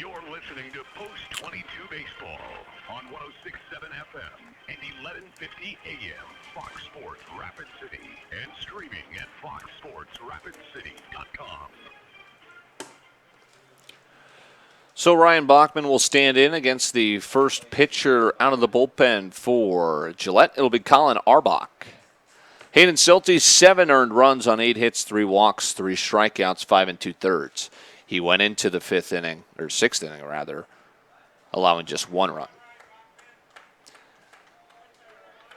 You're listening to Post 22 Baseball on 106.7 FM and 1150 AM, Fox Sports Rapid City, and streaming at foxsportsrapidcity.com. So Ryan Bachman will stand in against the first pitcher out of the bullpen for Gillette. It'll be Colin Arbach. Hayden Silty, 7 earned runs on 8 hits, 3 walks, 3 strikeouts, 5 2/3. He went into the 6th inning, allowing just 1 run.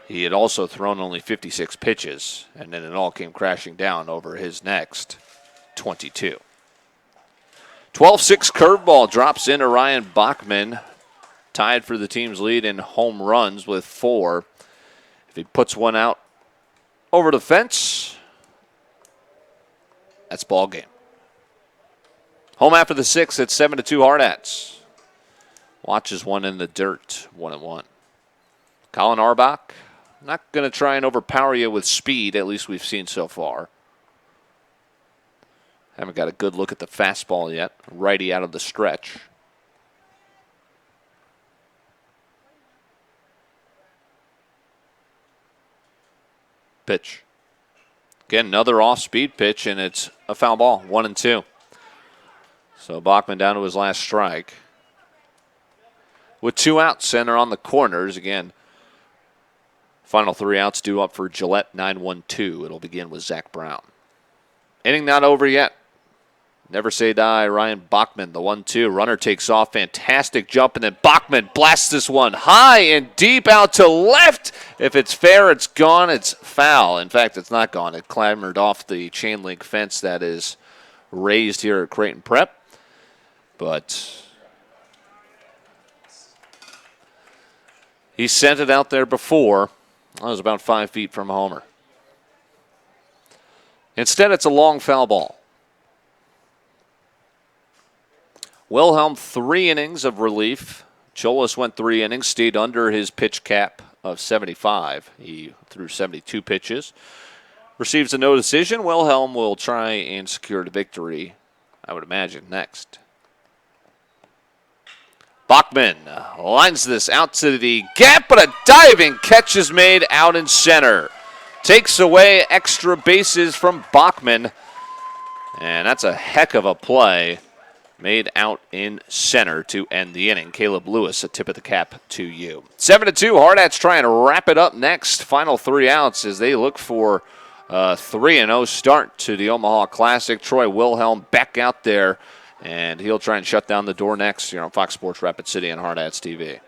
He had also thrown only 56 pitches, and then it all came crashing down over his next 22. 12-6 curveball drops into Ryan Bachman, tied for the team's lead in home runs with 4. If he puts one out over the fence, that's ball game. Home after the 6th at 7-2 Hardhats. Watches one in the dirt, 1-1. Colin Arbach, not going to try and overpower you with speed, at least we've seen so far. Haven't got a good look at the fastball yet. Righty out of the stretch. Pitch. Again, another off-speed pitch, and it's a foul ball, 1-2. So Bachman down to his last strike. With 2 outs, center on the corners. Again, final 3 outs due up for Gillette, 9-1-2. It'll begin with Zach Brown. Inning not over yet. Never say die. Ryan Bachman, the 1-2. Runner takes off. Fantastic jump, and then Bachman blasts this one high and deep out to left. If it's fair, it's gone. It's foul. In fact, it's not gone. It clambered off the chain link fence that is raised here at Creighton Prep. But he sent it out there before. That was about 5 feet from homer. Instead, it's a long foul ball. Wilhelm, 3 innings of relief. Cholas went 3 innings, stayed under his pitch cap of 75. He threw 72 pitches. Receives a no decision. Wilhelm will try and secure the victory, I would imagine, next. Bachman lines this out to the gap, but a diving catch is made out in center. Takes away extra bases from Bachman, and that's a heck of a play. Made out in center to end the inning. Caleb Lewis, a tip of the cap to you. 7-2, Hardhats trying to wrap it up next. Final 3 outs as they look for a 3-0 start to the Omaha Classic. Troy Wilhelm back out there, and he'll try and shut down the door next here on Fox Sports Rapid City and Hardhats TV.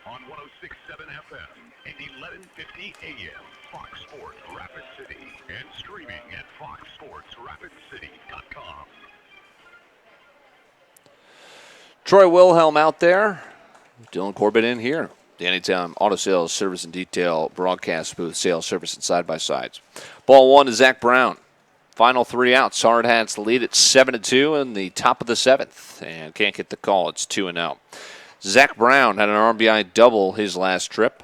On 106.7 FM and 1150 AM, Fox Sports Rapid City, and streaming at foxsportsrapidcity.com. Troy Wilhelm out there. Dylan Corbett in here. The Anytime Auto Sales Service and Detail broadcast booth, sales, service, and side-by-sides. Ball 1 to Zach Brown. Final 3 outs. Hardhats lead at 7-2 in the top of the 7th. And can't get the call. It's 2-0. Zach Brown had an RBI double his last trip.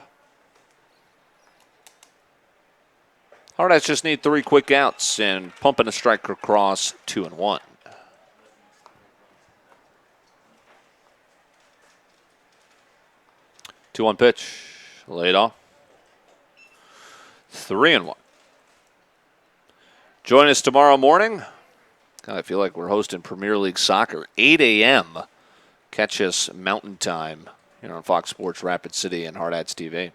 Hardhats just need 3 quick outs and pumping a strike across 2-1. 2-1 pitch. Laid off. 3-1. Join us tomorrow morning. God, I feel like we're hosting Premier League Soccer. 8 a.m. Catch us Mountain Time here on Fox Sports Rapid City and Hardhats TV.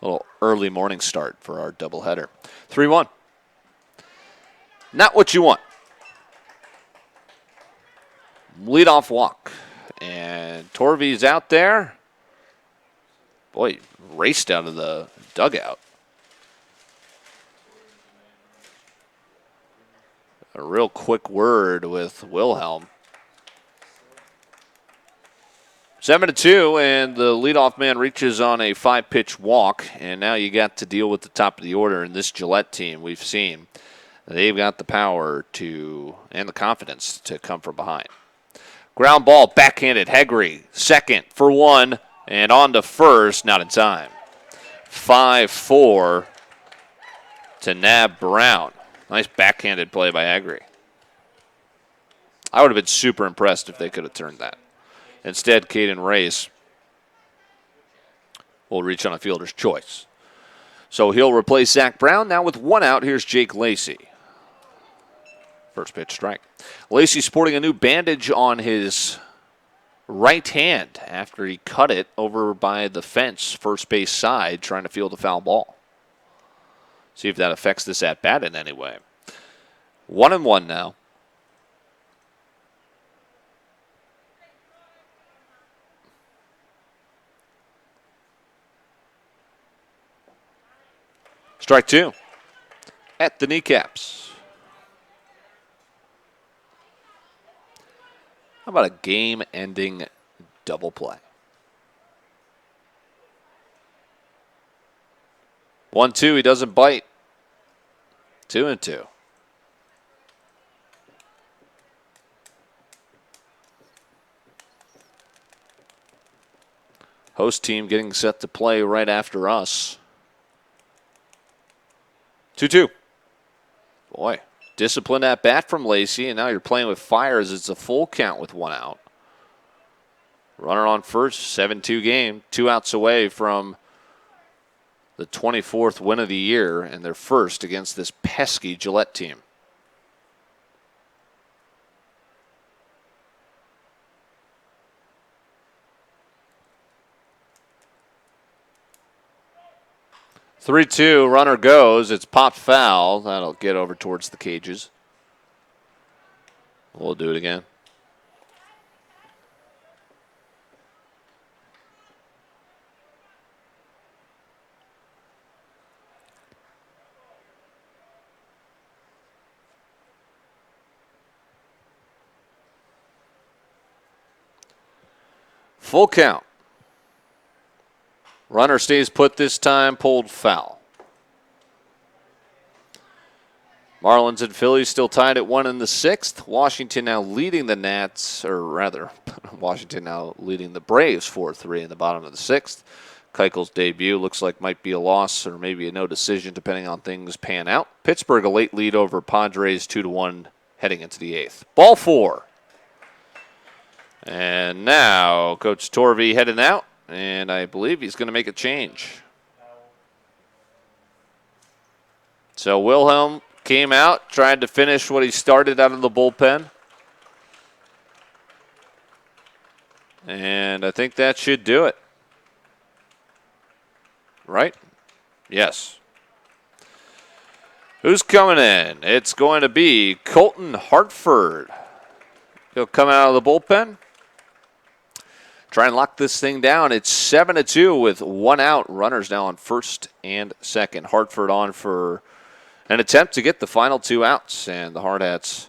A little early morning start for our doubleheader. 3-1. Not what you want. Leadoff walk. And Torvey's out there. Boy, raced out of the dugout. A real quick word with Wilhelm. 7-2, and the leadoff man reaches on a 5-pitch walk, and now you got to deal with the top of the order. In this Gillette team we've seen, they've got the power to and the confidence to come from behind. Ground ball, backhanded, Hegre, second for 1, and on to first, not in time. 5-4 to nab Brown. Nice backhanded play by Agri. I would have been super impressed if they could have turned that. Instead, Caden Race will reach on a fielder's choice. So he'll replace Zach Brown. Now with one out, here's Jake Lacey. First pitch strike. Lacey sporting a new bandage on his right hand after he cut it over by the fence, first base side, trying to field a foul ball. See if that affects this at-bat in any way. 1-1 now. Strike two at the kneecaps. How about a game-ending double play? 1-2, he doesn't bite. 2-2. Host team getting set to play right after us. 2-2. Boy, disciplined at bat from Lacey, and now you're playing with fire as it's a full count with one out. Runner on first, 7-2 game, 2 outs away from the 24th win of the year, and they're first against this pesky Gillette team. Three-two, runner goes. It's popped foul. That'll get over towards the cages. We'll do it again. Full count. Runner stays put this time, pulled foul. Marlins and Phillies still tied at 1 in the 6th. Washington now leading the Nats, or rather, Washington now leading the Braves 4-3 in the bottom of the 6th. Keuchel's debut looks like might be a loss or maybe a no decision depending on things pan out. Pittsburgh a late lead over Padres 2-1 heading into the 8th. Ball 4. And now Coach Torvey heading out. And I believe he's going to make a change. So Wilhelm came out, tried to finish what he started out of the bullpen. And I think that should do it. Right? Yes. Who's coming in? It's going to be Colton Hartford. He'll come out of the bullpen. Try and lock this thing down. It's 7-2 with one out. Runners now on first and second. Hartford on for an attempt to get the final 2 outs. And the Hardhats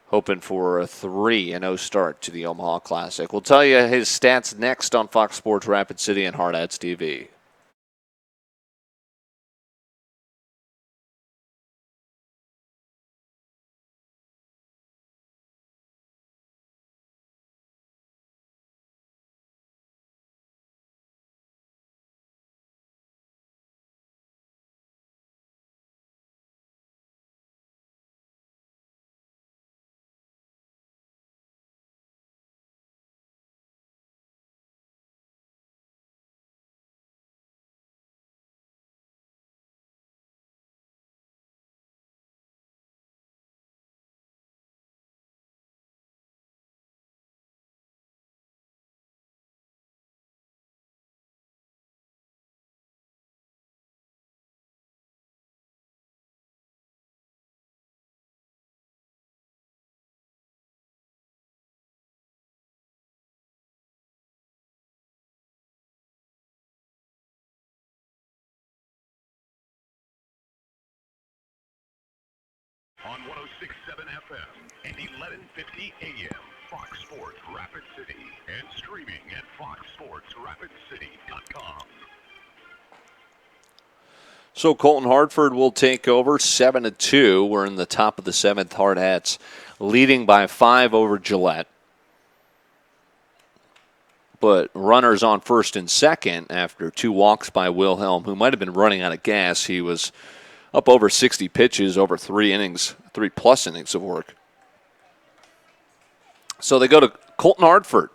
hoping for a 3-0 start to the Omaha Classic. We'll tell you his stats next on Fox Sports Rapid City and HardhatsTV. On 106.7 FM and 1150 AM, Fox Sports Rapid City, and streaming at foxsportsrapidcity.com. So Colton Hartford will take over 7-2. We're in the top of the 7th. Hardhats leading by 5 over Gillette. But runners on first and second after 2 walks by Wilhelm, who might have been running out of gas. He was Up over 60 pitches over 3+ innings of work. So they go to Colton Hartford.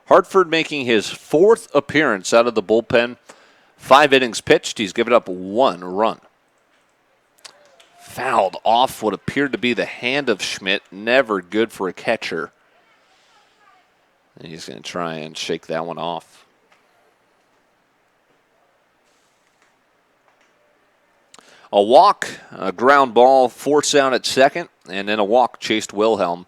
Hartford making his 4th appearance out of the bullpen. 5 innings pitched. He's given up 1 run. Fouled off what appeared to be the hand of Schmidt. Never good for a catcher. And he's going to try and shake that one off. A walk, a ground ball, force out at second, and then a walk chased Wilhelm.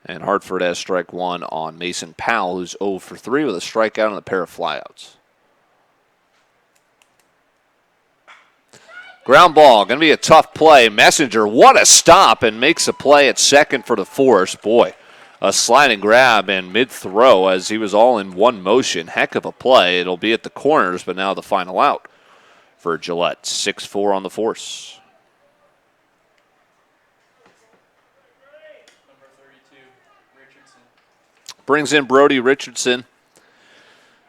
And Hartford has strike 1 on Mason Powell, who's 0 for 3 with a strikeout and a pair of flyouts. Ground ball, going to be a tough play. Messenger, what a stop, and makes a play at second for the force. Boy, a sliding grab and mid-throw as he was all in one motion. Heck of a play. It'll be at the corners, but now the final out for Gillette. 6-4 on the force. Brings in Brody Richardson.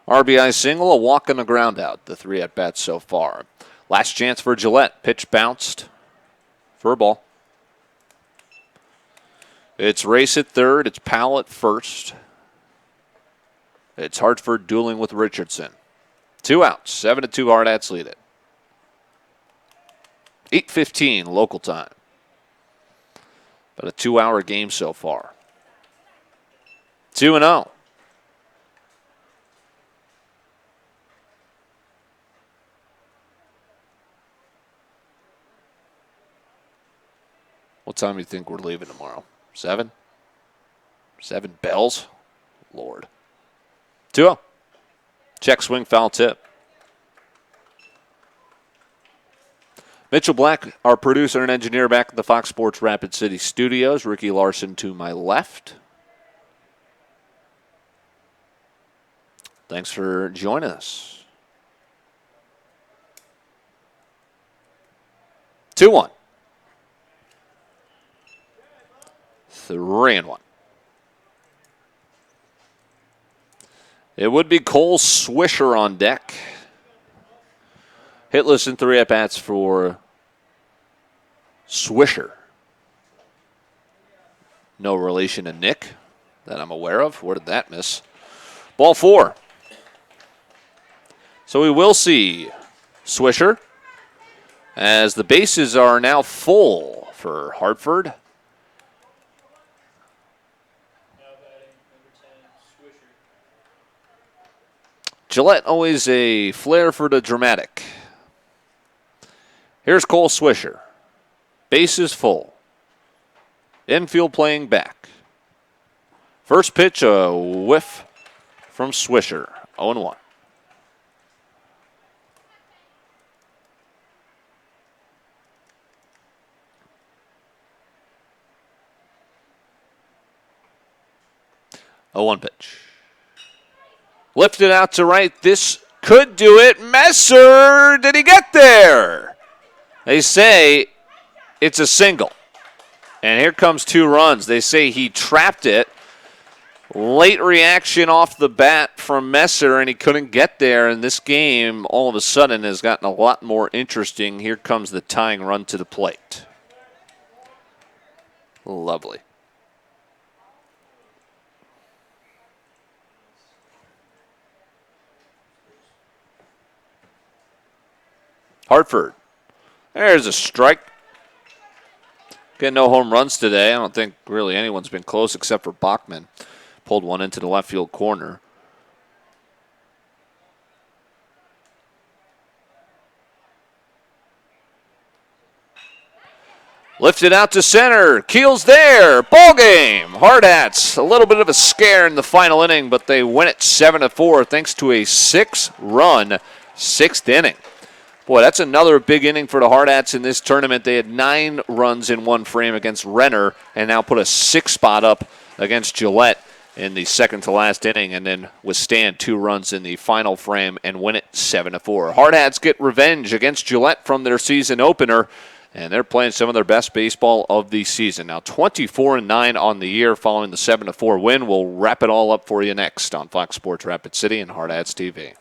RBI single, a walk and a ground out. The 3 at-bats so far. Last chance for Gillette. Pitch bounced for a ball. It's Race at third. It's Powell at first. It's Hartford dueling with Richardson. 2 outs. 7-2 Hardhats lead it. 8:15 local time. About a 2-hour game so far. 2-0. What time do you think we're leaving tomorrow? 7? 7 bells? Lord. 2-0. Check swing, foul tip. Mitchell Black, our producer and engineer, back at the Fox Sports Rapid City studios. Ricky Larson to my left. Thanks for joining us. 2-1. 3-1. It would be Cole Swisher on deck. Hitless in 3 at-bats for Swisher. No relation to Nick that I'm aware of. Where did that miss? Ball 4. So we will see Swisher as the bases are now full for Hartford. Gillette always a flair for the dramatic. Here's Cole Swisher. Bases full. Infield playing back. First pitch, a whiff from Swisher. 0-1. A 1 pitch. Lifted out to right. This could do it. Messer, did he get there? They say it's a single. And here comes 2 runs. They say he trapped it. Late reaction off the bat from Messer, and he couldn't get there. And this game, all of a sudden, has gotten a lot more interesting. Here comes the tying run to the plate. Lovely. Hartford. There's a strike. Getting no home runs today. I don't think really anyone's been close except for Bachman. Pulled one into the left field corner. Lifted out to center. Keel's there. Ball game. Hardhats. A little bit of a scare in the final inning, but they win it 7-4 thanks to a 6-run 6th inning. Boy, that's another big inning for the Hardhats in this tournament. They had 9 runs in one frame against Renner and now put a 6 spot up against Gillette in the second to last inning and then withstand 2 runs in the final frame and win it 7-4. Hardhats get revenge against Gillette from their season opener. and they're playing some of their best baseball of the season. Now 24-9 on the year following the 7-4 win. We'll wrap it all up for you next on Fox Sports Rapid City and Hardhats TV.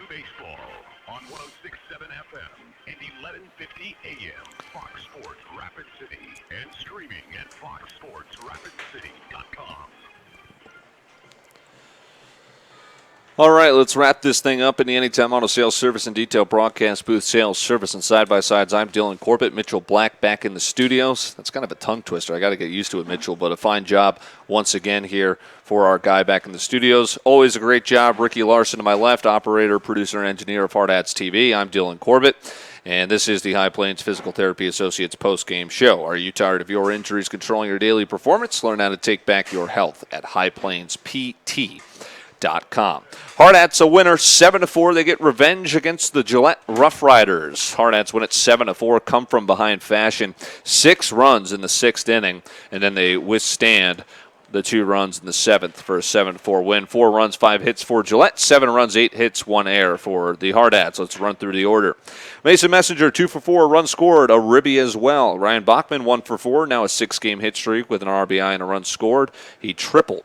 Baseball on 106.7 FM and 1150 AM, Fox Sports Rapid City, and streaming at foxsportsrapidcity.com. All right, let's wrap this thing up in the Anytime Auto Sales Service and Detail broadcast booth, sales, service, and side-by-sides. I'm Dylan Corbett. Mitchell Black back in the studios. That's kind of a tongue twister. I got to get used to it, Mitchell, but a fine job once again here for our guy back in the studios. Always a great job. Ricky Larson to my left, operator, producer, and engineer of Hardhats TV. I'm Dylan Corbett, and this is the High Plains Physical Therapy Associates post-game show. Are you tired of your injuries controlling your daily performance? Learn how to take back your health at highplainspt.com. Hardhats a winner, 7-4. They get revenge against the Gillette Rough Riders. Hardhats win it 7-4, come from behind fashion. 6 runs in the 6th inning, and then they withstand the 2 runs in the 7th for a 7-4 win. 4 runs, 5 hits for Gillette. 7 runs, 8 hits, 1 error for the Hardhats. Let's run through the order. Mason Messenger, 2 for 4, run scored, a ribby as well. Ryan Bachman, 1 for 4, now a 6-game hit streak with an RBI and a run scored. He tripled.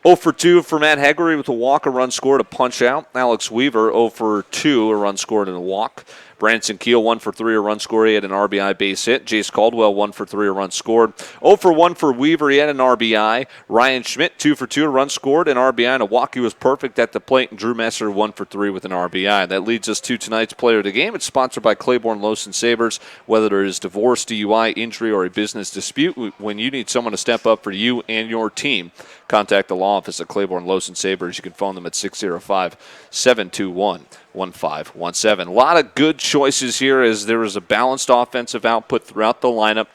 0 for 2 for Matt Heggery with a walk, a run scored, a punch out. Alex Weaver, 0 for 2, a run scored and a walk. Branson Keel, 1 for 3, a run scored. He had an RBI base hit. Jace Caldwell, 1 for 3, a run scored. 0 for 1 for Weaver. He had an RBI. Ryan Schmidt, 2 for 2, a run scored, an RBI and a walk. He was perfect at the plate. And Drew Messer, 1 for 3 with an RBI. That leads us to tonight's player of the game. It's sponsored by Claiborne Lowson Sabres. Whether it is divorce, DUI, injury, or a business dispute, when you need someone to step up for you and your team, contact the law office at Claiborne Lowson Sabres. You can phone them at 605-721-1517. A lot of good choices here as there was a balanced offensive output throughout the lineup.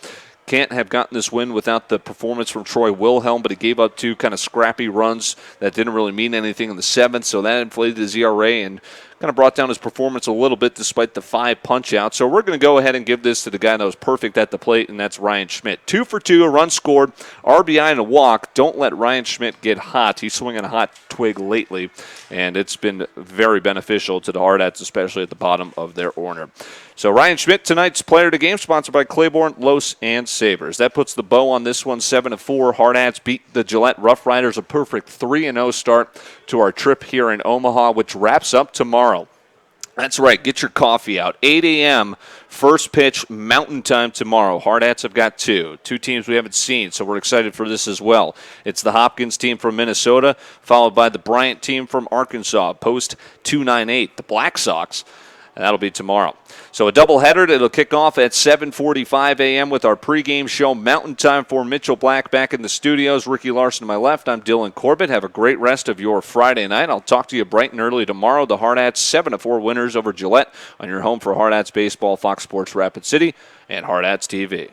Can't have gotten this win without the performance from Troy Wilhelm, but he gave up 2 kind of scrappy runs that didn't really mean anything in the 7th, so that inflated his ERA and kind of brought down his performance a little bit despite the 5 punch-outs. So we're going to go ahead and give this to the guy that was perfect at the plate, and that's Ryan Schmidt. 2 for 2, a run scored, RBI and a walk. Don't let Ryan Schmidt get hot. He's swinging a hot twig lately, and it's been very beneficial to the Hardhats, especially at the bottom of their order. So Ryan Schmidt, tonight's player of the game, sponsored by Claiborne, Los, and Sabres. That puts the bow on this one, 7-4. Hardhats beat the Gillette Rough Riders, a perfect 3-0 start to our trip here in Omaha, which wraps up tomorrow. That's right. Get your coffee out. 8 a.m. first pitch Mountain Time tomorrow. Hardhats have got two teams we haven't seen, so we're excited for this as well. It's the Hopkins team from Minnesota, followed by the Bryant team from Arkansas, post 298. The Black Sox, and that'll be tomorrow. So a doubleheader. It'll kick off at 7:45 a.m. with our pregame show. Mountain Time for Mitchell Black back in the studios. Ricky Larson to my left. I'm Dylan Corbett. Have a great rest of your Friday night. I'll talk to you bright and early tomorrow. The Hardhats 7-4 winners over Gillette on your home for Hardhats baseball, Fox Sports Rapid City, and HardhatsTV.